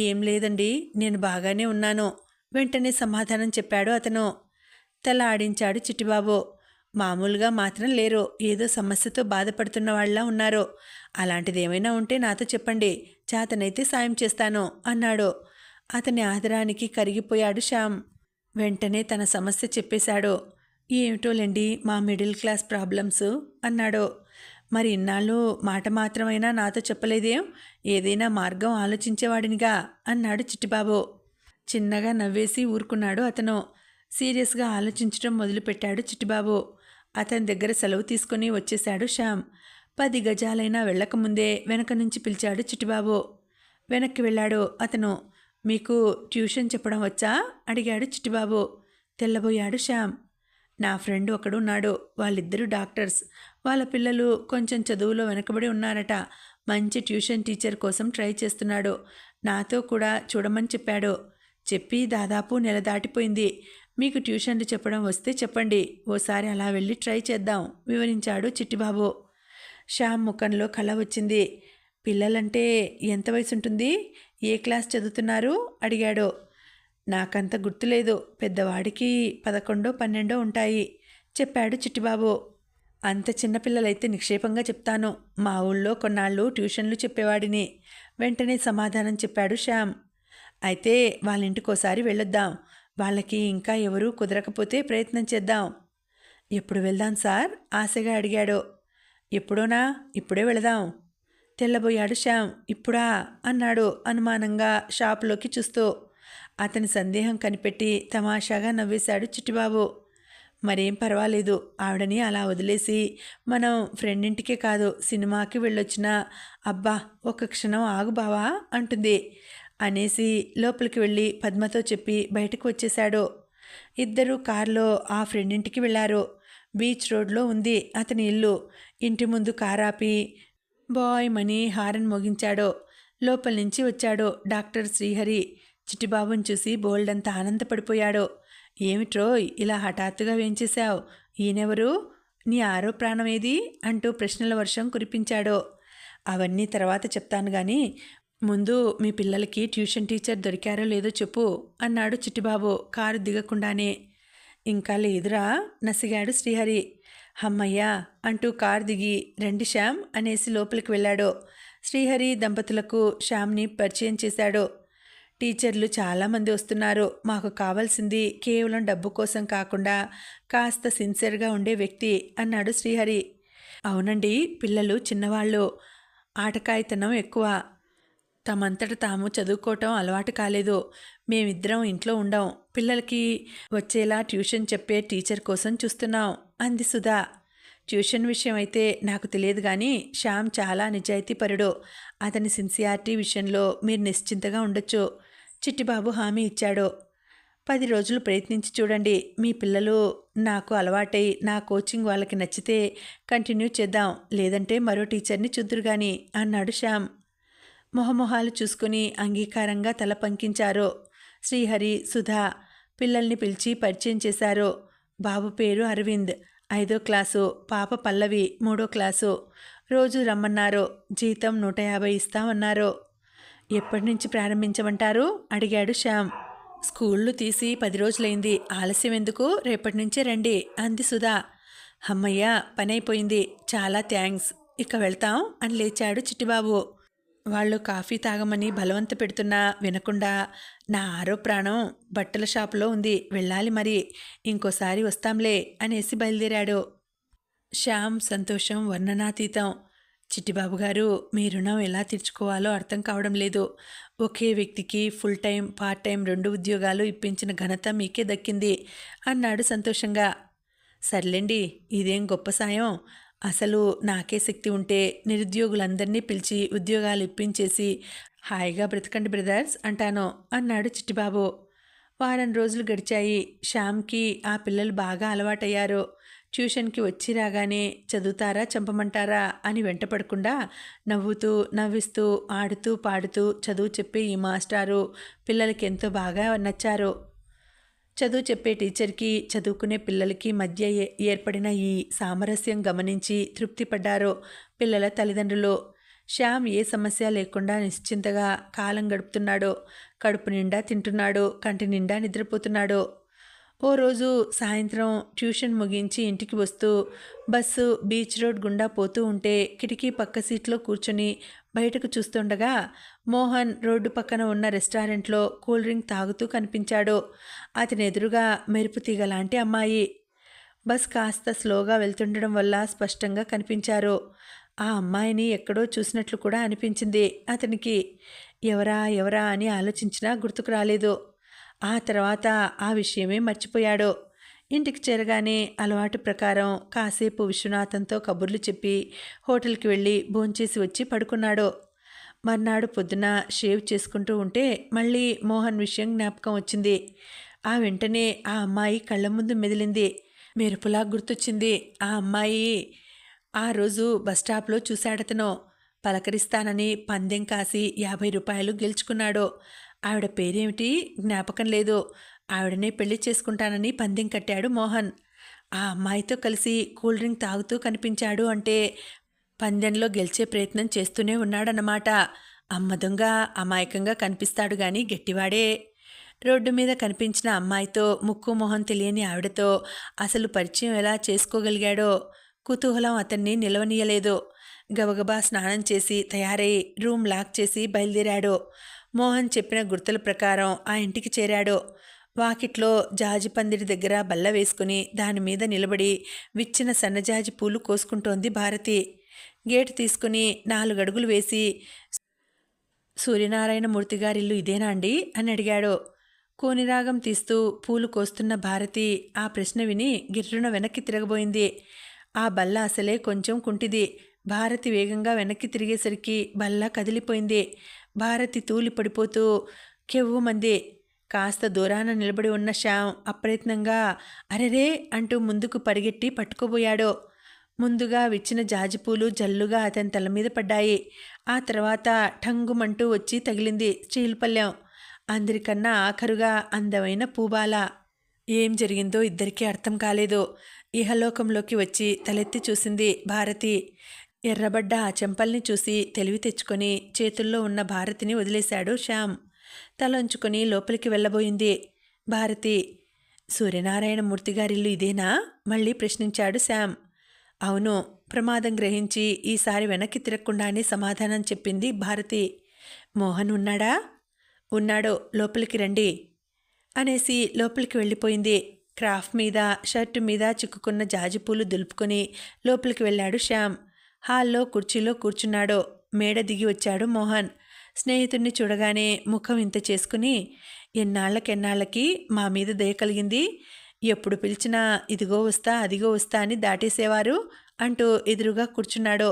Speaker 1: ఏం లేదండి, నేను బాగానే ఉన్నాను వెంటనే సమాధానం చెప్పాడు అతను. తల ఆడించాడు చిట్టిబాబు. మామూలుగా మాత్రం లేరు. ఏదో సమస్యతో బాధపడుతున్న వాళ్ళ ఉన్నారు. అలాంటిది ఏమైనా ఉంటే నాతో చెప్పండి. చేతనైతే సాయం చేస్తాను అన్నాడు. అతని ఆదరానికి కరిగిపోయాడు శ్యామ్. వెంటనే తన సమస్య చెప్పేశాడు. ఏమిటోలేండి, మా మిడిల్ క్లాస్ ప్రాబ్లమ్స్ అన్నాడు. మరి ఇన్నాళ్ళు మాట మాత్రమైనా నాతో చెప్పలేదేం? ఏదైనా మార్గం ఆలోచించేవాడినిగా అన్నాడు చిట్టిబాబు. చిన్నగా నవ్వేసి ఊరుకున్నాడు అతను. సీరియస్గా ఆలోచించడం మొదలుపెట్టాడు చిట్టిబాబు. అతని దగ్గర సెలవు తీసుకుని వచ్చేశాడు శ్యామ్. 10 గజాలైనా వెళ్ళకముందే వెనక నుంచి పిలిచాడు చిట్టిబాబు. వెనక్కి వెళ్ళాడు అతను. మీకు ట్యూషన్ చెప్పడం వచ్చా? అడిగాడు చిట్టిబాబు. తెల్లబోయాడు శ్యామ్. నా ఫ్రెండ్ ఒకడున్నాడు. వాళ్ళిద్దరూ డాక్టర్స్. వాళ్ళ పిల్లలు కొంచెం చదువులో వెనకబడి ఉన్నారట. మంచి ట్యూషన్ టీచర్ కోసం ట్రై చేస్తున్నాడు. నాతో కూడా చూడమని చెప్పాడు. చెప్పి దాదాపు నెల దాటిపోయింది. మీకు ట్యూషన్లు చెప్పడం వస్తే చెప్పండి, ఓసారి అలా వెళ్ళి ట్రై చేద్దాం వివరించాడు చిట్టిబాబు. శ్యామ్ ముఖంలో కళ వచ్చింది. పిల్లలంటే ఎంత వయసు ఉంటుంది? ఏ క్లాస్ చదువుతున్నారు? అడిగాడు. నాకంత గుర్తులేదు. పెద్దవాడికి 11, 12 ఉంటాయి చెప్పాడు చిట్టిబాబు. అంత చిన్నపిల్లలైతే నిక్షేపంగా చెప్తాను. మా ఊళ్ళో కొన్నాళ్ళు ట్యూషన్లు చెప్పేవాడిని వెంటనే సమాధానం చెప్పాడు శ్యామ్. అయితే వాళ్ళ ఇంటికోసారి వెళ్ళొద్దాం. వాళ్ళకి ఇంకా ఎవరూ కుదరకపోతే ప్రయత్నం చేద్దాం. ఎప్పుడు వెళ్దాం సార్? ఆశగా అడిగాడు. ఎప్పుడోనా? ఇప్పుడే వెళదాం. తెల్లబోయాడు శ్యామ్. ఇప్పుడా? అన్నాడు అనుమానంగా షాపులోకి చూస్తూ. అతని సందేహం కనిపెట్టి తమాషాగా నవ్వేశాడు చిట్టిబాబు. మరేం పర్వాలేదు. ఆవిడని అలా వదిలేసి మనం ఫ్రెండ్ ఇంటికే కాదు సినిమాకి వెళ్ళొచ్చినా అబ్బా ఒక్క క్షణం ఆగు బావా అంటుంది అనేసి లోపలికి వెళ్ళి పద్మతో చెప్పి బయటకు వచ్చేశాడు. ఇద్దరూ కారులో ఆ ఫ్రెండ్ ఇంటికి వెళ్ళారు. బీచ్ రోడ్లో ఉంది అతని ఇల్లు. ఇంటి ముందు కారాపి బాయ్ మనీ హారన్ మోగించాడు. లోపల నుంచి వచ్చాడు డాక్టర్ శ్రీహరి. చిట్టిబాబుని చూసి బోల్డంత ఆనందపడిపోయాడు. ఏమిట్రోయ్ ఇలా హఠాత్తుగా వేంచేశావు? ఈయనెవరు? నీ ఆరో ప్రాణం ఏది? అంటూ ప్రశ్నల వర్షం కురిపించాడు. అవన్నీ తర్వాత చెప్తాను గాని ముందు మీ పిల్లలకి ట్యూషన్ టీచర్ దొరికారో లేదో చెప్పు అన్నాడు చిట్టిబాబు కారు దిగకుండానే. ఇంకా లేదురా నసిగాడు శ్రీహరి. హమ్మయ్యా అంటూ కారు దిగి రండి శ్యామ్ అనేసి లోపలికి వెళ్ళాడు. శ్రీహరి దంపతులకు శ్యామ్ని పరిచయం చేశాడు. టీచర్లు చాలామంది వస్తున్నారు. మాకు కావాల్సింది కేవలం డబ్బు కోసం కాకుండా కాస్త సిన్సియర్గా ఉండే వ్యక్తి అన్నాడు శ్రీహరి. అవునండి, పిల్లలు చిన్నవాళ్ళు, ఆటకాయితనం ఎక్కువ. తమంతట తాము చదువుకోవటం అలవాటు కాలేదు. మేమిద్దరం ఇంట్లో ఉండం. పిల్లలకి వచ్చేలా ట్యూషన్ చెప్పే టీచర్ కోసం చూస్తున్నాం అంది సుధా. ట్యూషన్ విషయం అయితే నాకు తెలియదు కానీ శ్యామ్ చాలా నిజాయితీపరుడు. అతని సిన్సియారిటీ విషయంలో మీరు నిశ్చింతగా ఉండొచ్చు చిట్టిబాబు హామీ ఇచ్చాడు. 10 రోజులు ప్రయత్నించి చూడండి. మీ పిల్లలు నాకు అలవాటై నా కోచింగ్ వాళ్ళకి నచ్చితే కంటిన్యూ చేద్దాం. లేదంటే మరో టీచర్ని చూద్దురు గాని అన్నాడు శ్యామ్. మొహమొహాలు చూసుకుని అంగీకారంగా తల పంకించారు. శ్రీహరి, సుధా పిల్లల్ని పిలిచి పరిచయం చేశారు. బాబు పేరు అరవింద్, 5వ క్లాసు. పాప పల్లవి, 3వ క్లాసు. రోజు రమ్మన్నారు. జీతం 150 ఇస్తామన్నారు. ఎప్పటి నుంచి ప్రారంభించమంటారు? అడిగాడు శ్యామ్. స్కూళ్ళు తీసి 10 రోజులైంది. ఆలస్యం ఎందుకు? రేపటి నుంచే రండి అంది సుధా. అమ్మయ్య, పనైపోయింది. చాలా థ్యాంక్స్. ఇక వెళ్తాం అని లేచాడు చిట్టిబాబు. వాళ్ళు కాఫీ తాగమని బలవంత పెడుతున్నా వినకుండా నా ఆరో ప్రాణం బట్టల షాపులో ఉంది, వెళ్ళాలి మరి, ఇంకోసారి వస్తాంలే అనేసి బయలుదేరాడు. శ్యామ్ సంతోషం వర్ణనాతీతం. చిట్టిబాబు గారు, మీ రుణం ఎలా తీర్చుకోవాలో అర్థం కావడం లేదు. ఒకే వ్యక్తికి ఫుల్ టైం పార్ట్ టైం 2 ఉద్యోగాలు ఇప్పించిన ఘనత మీకే దక్కింది అన్నాడు సంతోషంగా. సర్లేండి, ఇదేం గొప్ప సాయం. అసలు నాకే శక్తి ఉంటే నిరుద్యోగులందరినీ పిలిచి ఉద్యోగాలు ఇప్పించేసి హాయిగా బ్రతకండి బ్రదర్స్ అంటాను అన్నాడు చిట్టిబాబు. వారం రోజులు గడిచాయి. శ్యామ్కి ఆ పిల్లలు బాగా అలవాటయ్యారు. ట్యూషన్కి వచ్చి రాగానే చదువుతారా చంపమంటారా అని వెంటపడకుండా నవ్వుతూ నవ్విస్తూ ఆడుతూ పాడుతూ చదువు చెప్పే ఈ మాస్టారు పిల్లలకి ఎంతో బాగా నచ్చారు. చదువు చెప్పే టీచర్కి చదువుకునే పిల్లలకి మధ్య ఏర్పడిన ఈ సామరస్యం గమనించి తృప్తిపడ్డారు పిల్లల తల్లిదండ్రులు. శ్యామ్ ఏ సమస్య లేకుండా నిశ్చింతగా కాలం గడుపుతున్నాడు. కడుపు నిండా తింటున్నాడు, కంటి నిండా నిద్రపోతున్నాడు. ఓ రోజు సాయంత్రం ట్యూషన్ ముగించి ఇంటికి వస్తూ బస్సు బీచ్ రోడ్ గుండా పోతూ ఉంటే కిటికీ పక్క సీట్లో కూర్చొని బయటకు చూస్తుండగా మోహన్ రోడ్డు పక్కన ఉన్న రెస్టారెంట్లో కూల్ డ్రింక్ తాగుతూ కనిపించాడు. అతని ఎదురుగా మెరుపు తీగ లాంటి అమ్మాయి. బస్ కాస్త స్లోగా వెళ్తుండడం వల్ల స్పష్టంగా కనిపించారు. ఆ అమ్మాయిని ఎక్కడో చూసినట్లు కూడా అనిపించింది అతనికి. ఎవరా ఎవరా అని ఆలోచించినా గుర్తుకు రాలేదు. ఆ తర్వాత ఆ విషయమే మర్చిపోయాడు. ఇంటికి చేరగానే అలవాటు ప్రకారం కాసేపు విశ్వనాథంతో కబుర్లు చెప్పి హోటల్కి వెళ్ళి భోంచేసి వచ్చి పడుకున్నాడు. మర్నాడు పొద్దున షేవ్ చేసుకుంటూ ఉంటే మళ్ళీ మోహన్ విషయం జ్ఞాపకం వచ్చింది. ఆ వెంటనే ఆ అమ్మాయి కళ్ళ ముందు మెదిలింది. మెరుపులా గుర్తొచ్చింది. ఆ అమ్మాయి ఆ రోజు బస్టాప్లో చూశాడతను. పలకరిస్తానని పందెం కాసి 50 రూపాయలు గెలుచుకున్నాడు. ఆవిడ పేరేమిటి జ్ఞాపకం లేదు. ఆవిడనే పెళ్లి చేసుకుంటానని పందెం కట్టాడు మోహన్. ఆ అమ్మాయితో కలిసి కూల్ డ్రింక్ తాగుతూ కనిపించాడు అంటే పందెంలో గెలిచే ప్రయత్నం చేస్తూనే ఉన్నాడన్నమాట. అమ్మ దొంగ అమాయకంగా కనిపిస్తాడు గాని గట్టివాడే. రోడ్డు మీద కనిపించిన అమ్మాయితో ముక్కు మొహం తెలియని ఆవిడతో అసలు పరిచయం ఎలా చేసుకోగలిగాడో కుతూహలం అతన్ని నిలవనీయలేదు. గబగబా స్నానం చేసి తయారై రూమ్ లాక్ చేసి బయలుదేరాడు. మోహన్ చెప్పిన గుర్తుల ప్రకారం ఆ ఇంటికి చేరాడు. వాకిట్లో జాజి పందిరి దగ్గర బల్ల వేసుకుని దానిమీద నిలబడి విచ్చిన సన్నజాజి పూలు కోసుకుంటోంది భారతి. గేటు తీసుకుని 4 అడుగులు వేసి, సూర్యనారాయణమూర్తి గారిల్లు ఇదేనా అండి అని అడిగాడు. కూనిరాగం తీస్తూ పూలు కోస్తున్న భారతి ఆ ప్రశ్న విని గిర్రున వెనక్కి తిరగబోయింది. ఆ బల్ల అసలే కొంచెం కుంటిది. భారతి వేగంగా వెనక్కి తిరిగేసరికి బల్ల కదిలిపోయింది. భారతి తూలి పడిపోతూ కెవ్వుమంది. కాస్త దూరాన నిలబడి ఉన్న శ్యామ్ అప్రయత్నంగా అరెరే అంటూ ముందుకు పరిగెట్టి పట్టుకోబోయాడు. ముందుగా విచ్చిన జాజిపూలు జల్లుగా అతని తల మీద పడ్డాయి. ఆ తర్వాత ఠంగుమంటూ వచ్చి తగిలింది స్టీల్ పళ్ళెం. అందరికన్నా ఆఖరుగా అందమైన పూబాల. ఏం జరిగిందో ఇద్దరికీ అర్థం కాలేదు. ఇహలోకంలోకి వచ్చి తలెత్తి చూసింది భారతి. ఎర్రబడ్డ ఆ చెంపల్ని చూసి తెలివి తెచ్చుకొని చేతుల్లో ఉన్న భారతిని వదిలేశాడు శ్యామ్. తలంచుకొని లోపలికి వెళ్ళబోయింది భారతి. సూర్యనారాయణమూర్తి గారిల్లు ఇదేనా మళ్ళీ ప్రశ్నించాడు శ్యామ్. అవును, ప్రమాదం గ్రహించి ఈసారి వెనక్కి తిరగకుండానే సమాధానం చెప్పింది భారతి. మోహన్ ఉన్నాడా? ఉన్నాడో, లోపలికి రండి అనేసి లోపలికి వెళ్ళిపోయింది. క్రాఫ్ట్ మీద షర్టు మీద చిక్కుకున్న జాజిపూలు దులుపుకొని లోపలికి వెళ్ళాడు శ్యామ్. హాల్లో కుర్చీలో కూర్చున్నాడు. మేడ దిగి వచ్చాడు మోహన్. స్నేహితుడిని చూడగానే ముఖం ఇంత చేసుకుని, ఎన్నాళ్ళకి మా మీద దయ కలిగింది. ఎప్పుడు పిలిచినా ఇదిగో వస్తా అదిగో వస్తా అని దాటేసేవారు అంటూ ఎదురుగా కూర్చున్నాడు.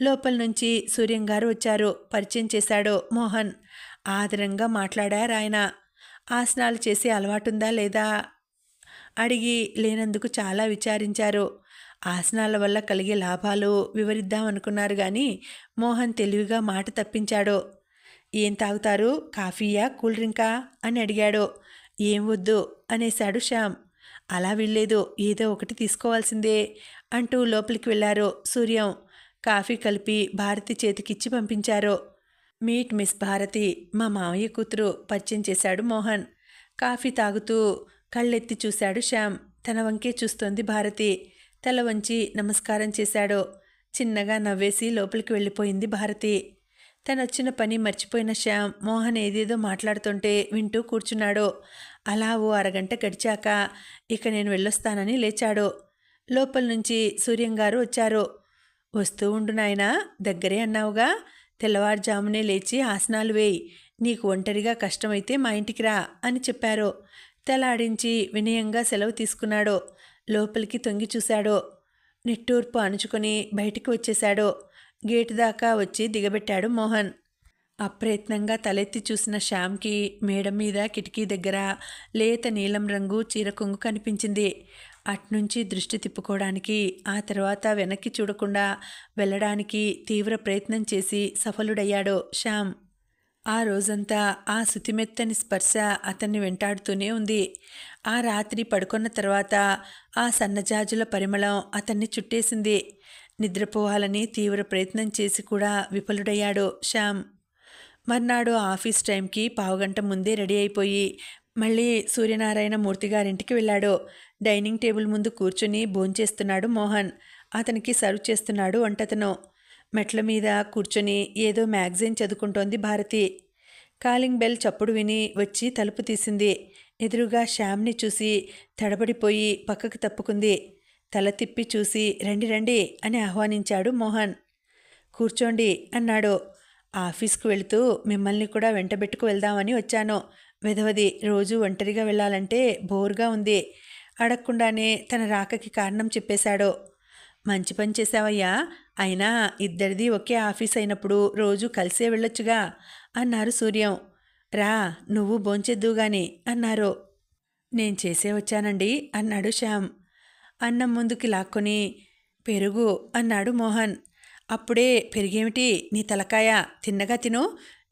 Speaker 1: లోపల నుంచి సూర్యంగారు వచ్చారు. పరిచయం చేశాడు మోహన్. ఆదరంగా మాట్లాడారాయన. ఆసనాలు చేసే అలవాటుందా లేదా అడిగి లేనందుకు చాలా విచారించారు. ఆసనాల వల్ల కలిగే లాభాలు వివరిద్దామనుకున్నారు కానీ మోహన్ తెలివిగా మాట తప్పించాడు. ఏం తాగుతారు, కాఫీయా కూల్ డ్రింకా అని అడిగాడు. ఏం వద్దు అనేశాడు శ్యామ్. అలా వీల్లేదు, ఏదో ఒకటి తీసుకోవాల్సిందే అంటూ లోపలికి వెళ్ళారు సూర్యం. కాఫీ కలిపి భారతి చేతికిచ్చి పంపించారు. మీట్ మిస్ భారతి, మా మామయ్య కూతురు పరిచయం చేశాడు మోహన్. కాఫీ తాగుతూ కళ్ళెత్తి చూశాడు శ్యామ్. తన వంకే చూస్తోంది భారతి. తల వంచి నమస్కారం చేశాడు. చిన్నగా నవ్వేసి లోపలికి వెళ్ళిపోయింది భారతి. తనొచ్చిన పని మర్చిపోయిన శ్యామ్ మోహన్ ఏదేదో మాట్లాడుతుంటే వింటూ కూర్చున్నాడు. అలా ఓ అరగంట గడిచాక ఇక నేను వెళ్ళొస్తానని లేచాడు. లోపల నుంచి సూర్యంగారు వచ్చారు. వస్తూ ఉండు నాయనా, దగ్గరే అన్నావుగా, తెల్లవారుజామునే లేచి ఆసనాలు వేయి. నీకు ఒంటరిగా కష్టమైతే మా ఇంటికి రా అని చెప్పారు. తలాడించి వినయంగా సెలవు తీసుకున్నాడు. లోపలికి తొంగి చూశాడు. నిట్టూర్పు అణుచుకొని బయటికి వచ్చేశాడు. గేటు దాకా వచ్చి దిగబెట్టాడు మోహన్. అప్రయత్నంగా తలెత్తి చూసిన శ్యామ్కి మేడ మీద కిటికీ దగ్గర లేత నీలం రంగు చీరకొంగు కనిపించింది. అట్నుంచి దృష్టి తిప్పుకోవడానికి, ఆ తర్వాత వెనక్కి చూడకుండా వెళ్ళడానికి తీవ్ర ప్రయత్నం చేసి సఫలుడయ్యాడు శ్యామ్. ఆ రోజంతా ఆ శుతిమెత్తని స్పర్శ అతన్ని వెంటాడుతూనే ఉంది. ఆ రాత్రి పడుకున్న తర్వాత ఆ సన్నజాజుల పరిమళం అతన్ని చుట్టేసింది. నిద్రపోవాలని తీవ్ర ప్రయత్నం చేసి కూడా విఫలుడయ్యాడు శ్యామ్. మర్నాడు ఆఫీస్ టైంకి పావుగంట ముందే రెడీ అయిపోయి మళ్ళీ సూర్యనారాయణమూర్తి గారింటికి వెళ్ళాడు. డైనింగ్ టేబుల్ ముందు కూర్చుని భోంచేస్తున్నాడు మోహన్. అతనికి సర్వ్ చేస్తున్నాడు వంటతను. మెట్ల మీద కూర్చొని ఏదో మ్యాగజైన్ చదువుకుంటోంది భారతి. కాలింగ్ బెల్ చప్పుడు విని వచ్చి తలుపు తీసింది. ఎదురుగా శ్యామ్ని చూసి తడబడిపోయి పక్కకు తప్పుకుంది. తల తిప్పి చూసి రండి రండి అని ఆహ్వానించాడు మోహన్. కూర్చోండి అన్నాడు. ఆఫీస్కు వెళుతూ మిమ్మల్ని కూడా వెంటబెట్టుకు వెళ్దామని వచ్చాను. వెధవది రోజు ఒంటరిగా వెళ్ళాలంటే బోర్గా ఉంది. అడగకుండానే తన రాకకి కారణం చెప్పేశాడు. మంచి పని చేశావయ్యా. అయినా ఇద్దరిది ఒకే ఆఫీస్ అయినప్పుడు రోజు కలిసే వెళ్ళొచ్చుగా అన్నారు సూర్యం. రా, నువ్వు భోంచేద్దువు గాని అన్నారు. నేను చేసే వచ్చానండి అన్నాడు శ్యామ్. అన్నం ముందుకి లాక్కొని పెరుగు అన్నాడు మోహన్. అప్పుడే పెరిగేమిటి నీ తలకాయ, తిన్నగా తిను,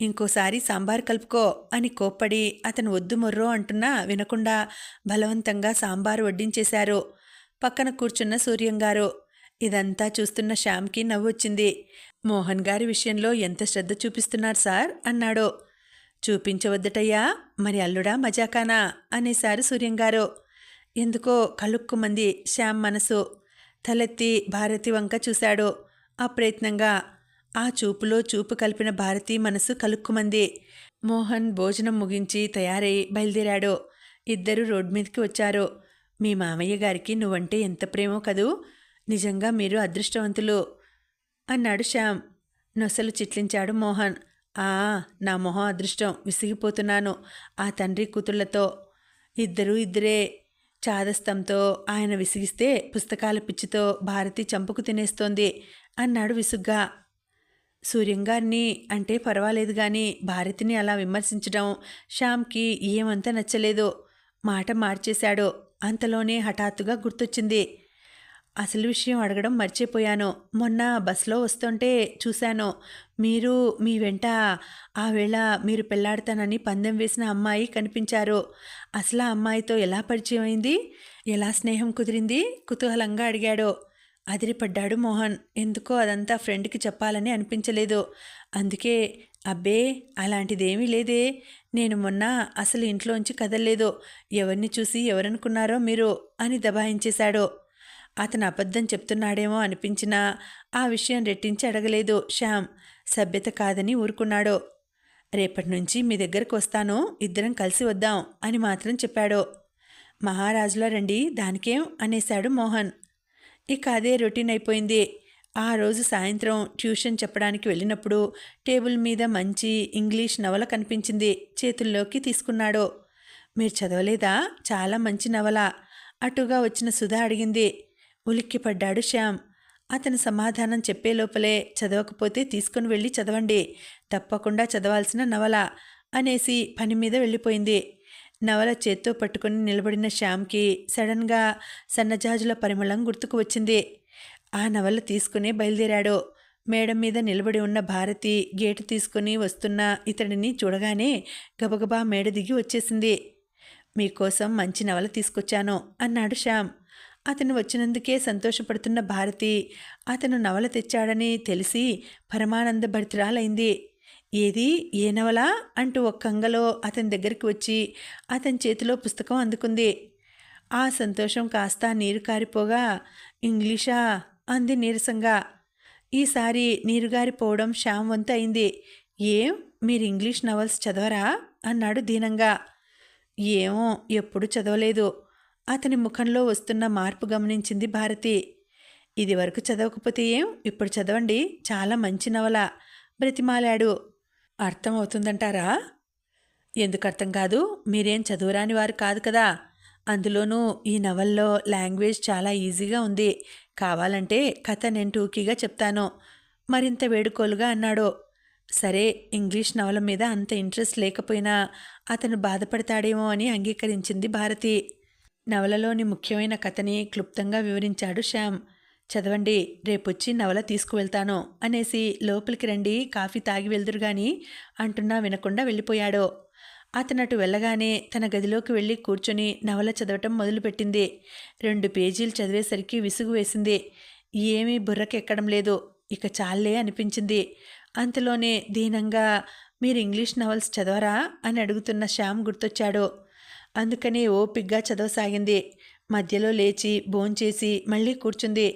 Speaker 1: ఇంకోసారి సాంబార్ కలుపుకో అని కోప్పడి అతను వద్దు మొర్రో అంటున్నా వినకుండా బలవంతంగా సాంబారు వడ్డించేశారు. పక్కన కూర్చున్న సూర్యం గారు. ఇదంతా చూస్తున్న శ్యామ్కి నవ్వొచ్చింది. మోహన్ గారి విషయంలో ఎంత శ్రద్ధ చూపిస్తున్నారు సార్ అన్నాడు. చూపించవద్దటయ్యా, మరి అల్లుడా మజాకానా అనేశారు సూర్యం గారు. ఎందుకో కలుక్కుమంది శ్యామ్ మనసు. తలెత్తి భారతి వంక చూశాడు. అప్రయత్నంగా ఆ చూపులో చూపు కలిపిన భారతి మనసు కలుక్కుమంది. మోహన్ భోజనం ముగించి తయారై బయలుదేరాడు. ఇద్దరు రోడ్ మీదకి వచ్చారు. మీ మామయ్య గారికి నువ్వంటే ఎంత ప్రేమో కదూ, నిజంగా మీరు అదృష్టవంతులు అన్నాడు శ్యామ్. నొసలు చిట్లించాడు మోహన్. నా మొహం అదృష్టం, విసిగిపోతున్నాను ఆ తండ్రి కూతుళ్లతో. ఇద్దరే చాదస్తంతో ఆయన విసిగిస్తే పుస్తకాల పిచ్చితో భారతి చంపుకు తినేస్తోంది అన్నాడు విసుగ్గా. సూర్యంగారిని అంటే పర్వాలేదు గాని భారతిని అలా విమర్శించడం శ్యామ్కి ఏమంత నచ్చలేదు. మాట మార్చేశాడు. అంతలోనే హఠాత్తుగా గుర్తొచ్చింది. అసలు విషయం అడగడం మర్చిపోయాను. మొన్న బస్లో వస్తుంటే చూశాను. మీరు మీ వెంట ఆ వేళ మీరు పెళ్లాడతానని పందెం వేసిన అమ్మాయి కనిపించారు. అసలు ఆ అమ్మాయితో ఎలా పరిచయం అయింది, ఎలా స్నేహం కుదిరింది కుతూహలంగా అడిగాడు. అదిరిపడ్డాడు మోహన్. ఎందుకో అదంతా ఫ్రెండ్కి చెప్పాలని అనిపించలేదు. అందుకే అబ్బే అలాంటిదేమీ లేదే, నేను మొన్న అసలు ఇంట్లోంచి కదలలేదు. ఎవరిని చూసి ఎవరనుకున్నారో మీరు అని దబాయించేశాడు. అతను అబద్ధం చెప్తున్నాడేమో అనిపించినా ఆ విషయం రెట్టించి అడగలేదు శ్యామ్. సభ్యత కాదని ఊరుకున్నాడు. రేపటి నుంచి మీ దగ్గరకు వస్తాను, ఇద్దరం కలిసి వద్దాం అని మాత్రం చెప్పాడు. మహారాజులా రండి, దానికేం అనేశాడు మోహన్. ఇక అదే రొటీన్ అయిపోయింది. ఆ రోజు సాయంత్రం ట్యూషన్ చెప్పడానికి వెళ్ళినప్పుడు టేబుల్ మీద మంచి ఇంగ్లీష్ నవల కనిపించింది. చేతుల్లోకి తీసుకున్నాడు. మీరు చదవలేదా? చాలా మంచి నవల అటుగా వచ్చిన సుధా అడిగింది. ఉలిక్కిపడ్డాడు శ్యామ్. అతను సమాధానం చెప్పే లోపలే చదవకపోతే తీసుకుని వెళ్ళి చదవండి, తప్పకుండా చదవాల్సిన నవల అనేసి పని మీద వెళ్ళిపోయింది. నవల చేత్తో పట్టుకుని నిలబడిన శ్యామ్కి సడన్గా సన్నజాజుల పరిమళం గుర్తుకు వచ్చింది. ఆ నవల తీసుకుని బయలుదేరాడు. మేడం మీద నిలబడి ఉన్న భారతి గేటు తీసుకుని వస్తున్న ఇతడిని చూడగానే గబగబా మేడ దిగి వచ్చేసింది. మీకోసం మంచి నవల తీసుకొచ్చాను అన్నాడు శ్యామ్. అతను వచ్చినందుకే సంతోషపడుతున్న భారతి అతను నవల తెచ్చాడని తెలిసి పరమానంద భరితురాలైంది. ఏది, ఏ నవల అంటూ ఒక్కంగలో అతని దగ్గరికి వచ్చి అతని చేతిలో పుస్తకం అందుకుంది. ఆ సంతోషం కాస్త నీరు కారిపోగా, ఇంగ్లీషా అంది నీరసంగా. ఈసారి నీరుగారిపోవడం శ్యామ్ వంతు అయింది. ఏం, మీరు ఇంగ్లీష్ నవల్స్ చదవరా అన్నాడు దీనంగా. ఏమో, ఎప్పుడు చదవలేదు. అతని ముఖంలో వస్తున్న మార్పు గమనించింది భారతి. ఇది వరకు చదవకపోతే ఏం, ఇప్పుడు చదవండి, చాలా మంచి నవల బ్రతిమాలాడు. అర్థమవుతుందంటారా? ఎందుకు అర్థం కాదు, మీరేం చదువురాని వారు కాదు కదా. అందులోనూ ఈ నవల్లో లాంగ్వేజ్ చాలా ఈజీగా ఉంది. కావాలంటే కథ నేను టూకీగా చెప్తాను మరింత వేడుకోలుగా అన్నాడు. సరే, ఇంగ్లీష్ నవల మీద అంత ఇంట్రెస్ట్ లేకపోయినా అతను బాధపడతాడేమో అని అంగీకరించింది భారతి. నవలలోని ముఖ్యమైన కథని క్లుప్తంగా వివరించాడు శ్యామ్. చదవండి, రేపొచ్చి నవల తీసుకువెళ్తాను అనేసి లోపలికి రండి, కాఫీ తాగి వెళ్దురు గాని అంటున్నా వినకుండా వెళ్ళిపోయాడు. అతనటు వెళ్ళగానే తన గదిలోకి వెళ్ళి కూర్చొని నవల చదవటం మొదలుపెట్టింది. 2 పేజీలు చదివేసరికి విసుగు వేసింది. ఏమీ బుర్రకెక్కడం లేదు. ఇక చాలే అనిపించింది. అంతలోనే దీనంగా మీరు ఇంగ్లీష్ నవల్స్ చదవరా అని అడుగుతున్న శ్యామ్ గుర్తొచ్చాడు. అందుకని ఓపిగ్గా చదవసాగింది. మధ్యలో లేచి భోంచేసి మళ్ళీ కూర్చుంది.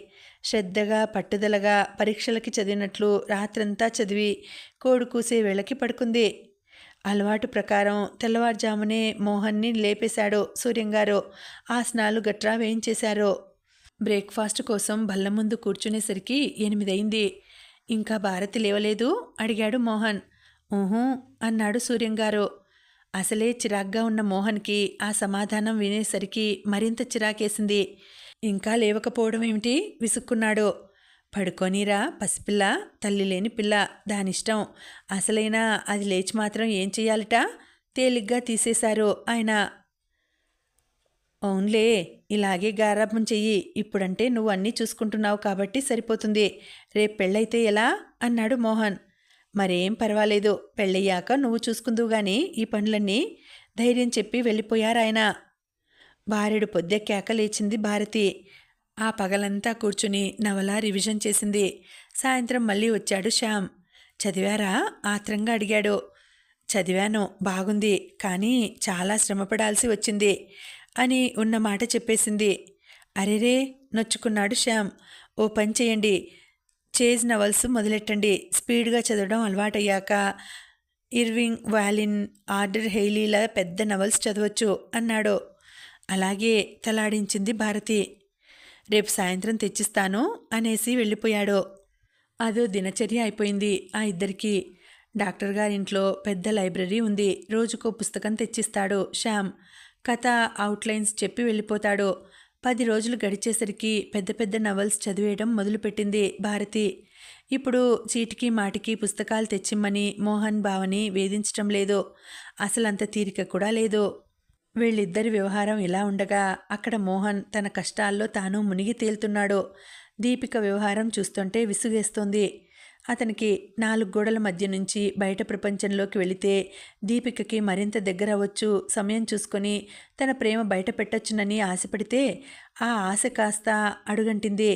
Speaker 1: శ్రద్ధగా పట్టుదలగా పరీక్షలకి చదివినట్లు రాత్రంతా చదివి కోడి కూసే వేళకి పడుకుంది. అలవాటు ప్రకారం తెల్లవారుజామునే మోహన్ని లేపేశాడు సూర్యంగారు. ఆసనాలు గట్రా వేయించేశారు. బ్రేక్ఫాస్ట్ కోసం బల్ల ముందు కూర్చునేసరికి 8 అయింది. ఇంకా భారతి లేవలేదు అడిగాడు మోహన్. ఊహూ అన్నాడు సూర్యంగారు. అసలే చిరాగ్గా ఉన్న మోహన్కి ఆ సమాధానం వినేసరికి మరింత చిరాకేసింది. ఇంకా లేవకపోవడం ఏమిటి విసుక్కున్నాడు. పడుకోనీరా పసిపిల్ల, తల్లి లేని పిల్ల, దానిష్టం. అసలైనా అది లేచి మాత్రం ఏం చెయ్యాలట? తేలిగ్గా తీసేశారు ఆయన. అవునులే, ఇలాగే గారాబం చెయ్యి. ఇప్పుడంటే నువ్వు అన్నీ చూసుకుంటున్నావు కాబట్టి సరిపోతుంది. రేపు పెళ్ళైతే ఎలా అన్నాడు మోహన్. మరేం పర్వాలేదు, పెళ్ళయ్యాక నువ్వు చూసుకుందువు గాని ఈ పనులన్నీ, ధైర్యం చెప్పి వెళ్ళిపోయారాయన. బారెడు పొద్దెక్కాక లేచింది భారతి. ఆ పగలంతా కూర్చుని నవల రివిజన్ చేసింది. సాయంత్రం మళ్ళీ వచ్చాడు శ్యామ్. చదివారా ఆత్రంగా అడిగాడు. చదివాను, బాగుంది, కానీ చాలా శ్రమపడాల్సి వచ్చింది అని ఉన్న మాట చెప్పేసింది. అరెరే నొచ్చుకున్నాడు శ్యామ్. ఓ పని చేయండి, చేజ్ నవల్స్ మొదలెట్టండి. స్పీడ్గా చదవడం అలవాటయ్యాక ఇర్వింగ్, వాలిన్, ఆర్డర్ హెయిలీల పెద్ద నవల్స్ చదవచ్చు అన్నాడు. అలాగే తలాడించింది భారతి. రేపు సాయంత్రం తెచ్చిస్తాను అనేసి వెళ్ళిపోయాడు. అదో దినచర్య అయిపోయింది ఆ ఇద్దరికి. డాక్టర్ గారింట్లో పెద్ద లైబ్రరీ ఉంది. రోజుకో పుస్తకం తెచ్చిస్తాడు శ్యామ్. కథ అవుట్లైన్స్ చెప్పి వెళ్ళిపోతాడు. 10 రోజులు గడిచేసరికి పెద్ద పెద్ద నవల్స్ చదివేయడం మొదలుపెట్టింది భారతి. ఇప్పుడు చీటికి మాటికి పుస్తకాలు తెచ్చిమ్మని మోహన్ బావని వేధించటం లేదు. అసలంత తీరిక కూడా లేదు. వీళ్ళిద్దరి వ్యవహారం ఇలా ఉండగా అక్కడ మోహన్ తన కష్టాల్లో తాను మునిగి తేలుతున్నాడు. దీపిక వ్యవహారం చూస్తుంటే విసుగేస్తోంది. అతనికి 4 గోడల మధ్య నుంచి బయట ప్రపంచంలోకి వెళితే దీపికకి మరింత దగ్గర అవ్వచ్చు, సమయం చూసుకొని తన ప్రేమ బయట పెట్టొచ్చునని ఆశపడితే ఆ ఆశ కాస్త అడుగంటింది.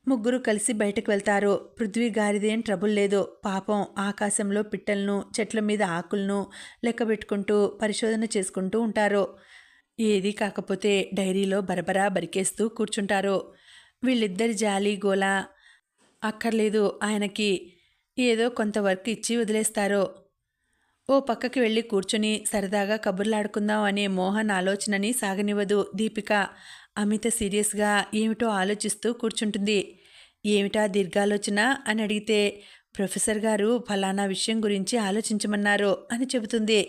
Speaker 1: ముగ్గురు కలిసి బయటకు వెళ్తారు. పృథ్వీ గారిదేం ట్రబుల్ లేదు. పాపం ఆకాశంలో పిట్టలను, చెట్ల మీద ఆకులను లెక్కబెట్టుకుంటూ పరిశోధన చేసుకుంటూ ఉంటారు. ఏదీ కాకపోతే డైరీలో బరబరా బరికేస్తూ కూర్చుంటారు. వీళ్ళిద్దరి జాలి గోల అక్కర్లేదు ఆయనకి. ఏదో కొంత వర్క్ ఇచ్చి వదిలేస్తారు. ఓ పక్కకి వెళ్ళి కూర్చుని సరదాగా కబుర్లాడుకుందాం అనే మోహన్ ఆలోచనని సాగనివ్వదు దీపిక. అమిత సీరియస్గా ఏమిటో ఆలోచిస్తూ కూర్చుంటుంది. ఏమిటా దీర్ఘాలోచన అని అడిగితే ప్రొఫెసర్ గారు ఫలానా విషయం గురించి ఆలోచించమన్నారు అని చెబుతుంది.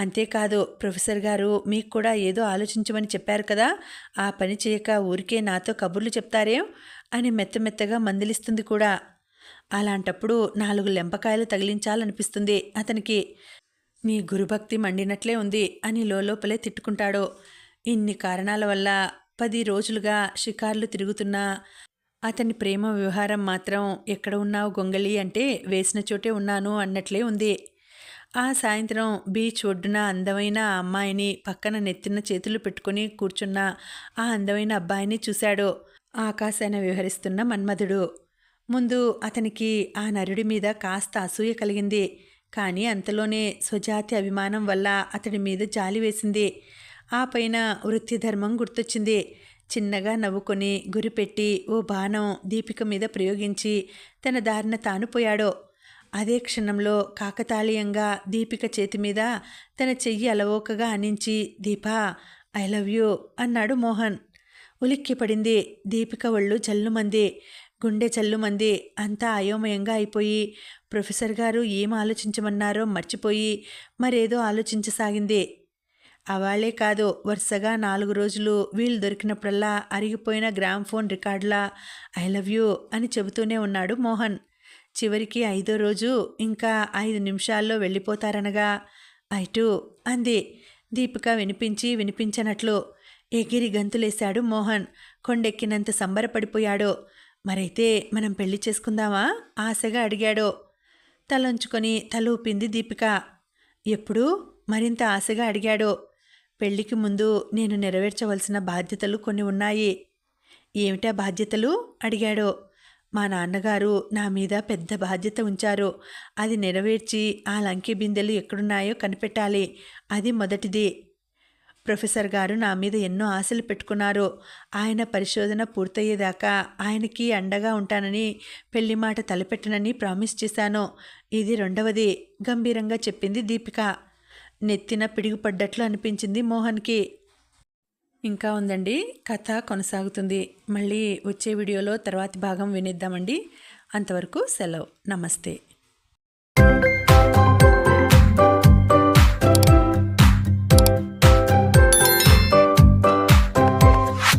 Speaker 1: అంతేకాదు, ప్రొఫెసర్ గారు మీకు కూడా ఏదో ఆలోచించమని చెప్పారు కదా, ఆ పని చేయక ఊరికే నాతో కబుర్లు చెప్తారేం అని మెత్తమెత్తగా మందలిస్తుంది కూడా. అలాంటప్పుడు 4 లెంపకాయలు తగిలించాలనిపిస్తుంది అతనికి. నీ గురుభక్తి మండినట్లే ఉంది అని లోపలే తిట్టుకుంటాడు. ఇన్ని కారణాల వల్ల 10 రోజులుగా షికార్లు తిరుగుతున్నా అతని ప్రేమ వ్యవహారం మాత్రం ఎక్కడ ఉన్నావు గొంగళి అంటే వేసిన చోటే ఉన్నాను అన్నట్లే ఉంది. ఆ సాయంత్రం బీచ్ ఒడ్డున అందమైన ఆ అమ్మాయిని, పక్కన నెత్తిన చేతులు పెట్టుకుని కూర్చున్న ఆ అందమైన అబ్బాయిని చూశాడు. ఆకాశాన విహరిస్తున్న మన్మధుడు. ముందు అతనికి ఆ నరుడి మీద కాస్త అసూయ కలిగింది. కానీ అంతలోనే స్వజాతి అభిమానం వల్ల అతడి మీద జాలి వేసింది. ఆ పైన వృత్తి ధర్మం గుర్తొచ్చింది. చిన్నగా నవ్వుకొని గురిపెట్టి ఓ బాణం దీపిక మీద ప్రయోగించి తన దారిన తాను పోయాడు. అదే క్షణంలో కాకతాళీయంగా దీపిక చేతి మీద తన చెయ్యి అలవోకగా ఆనించి దీపా ఐ లవ్ యూ అన్నాడు మోహన్. ఉలిక్కిపడింది దీపిక. ఒళ్ళు జల్లుమంది, గుండె చల్లుమంది. అంతా అయోమయంగా అయిపోయి ప్రొఫెసర్ గారు ఏం ఆలోచించమన్నారో మర్చిపోయి మరేదో ఆలోచించసాగింది. అవాళ్లే కాదు, వరుసగా 4 రోజులు వీలు దొరికినప్పుడల్లా అరిగిపోయిన గ్రామ్ఫోన్ రికార్డులా ఐ లవ్ యూ అని చెబుతూనే ఉన్నాడు మోహన్. చివరికి 5వ రోజు ఇంకా 5 నిమిషాల్లో వెళ్ళిపోతారనగా ఐ టూ అంది దీపిక వినిపించనట్లు. ఎగిరి గంతులేశాడు మోహన్. కొండెక్కినంత సంబరపడిపోయాడు. మరైతే మనం పెళ్లి చేసుకుందామా ఆశగా అడిగాడు. తలంచుకొని తల ఊపింది దీపిక. ఎప్పుడు మరింత ఆశగా అడిగాడు. పెళ్లికి ముందు నేను నెరవేర్చవలసిన బాధ్యతలు కొన్ని ఉన్నాయి. ఏమిటా బాధ్యతలు అడిగాడు. మా నాన్నగారు నా మీద పెద్ద బాధ్యత ఉంచారు. అది నెరవేర్చి ఆ లంకి బిందెలు ఎక్కడున్నాయో కనిపెట్టాలి. అది మొదటిది. ప్రొఫెసర్ గారు నా మీద ఎన్నో ఆశలు పెట్టుకున్నారు. ఆయన పరిశోధన పూర్తయ్యేదాకా ఆయనకి అండగా ఉంటానని, పెళ్లి మాట తలపెట్టనని ప్రామిస్ చేశాను. ఇది రెండవది గంభీరంగా చెప్పింది దీపిక. నెత్తిన పిడుగుపడ్డట్లు అనిపించింది మోహన్కి. ఇంకా ఉందండి, కథ కొనసాగుతుంది. మళ్ళీ వచ్చే వీడియోలో తర్వాతి భాగం వినిద్దామండి. అంతవరకు సెలవు. నమస్తే.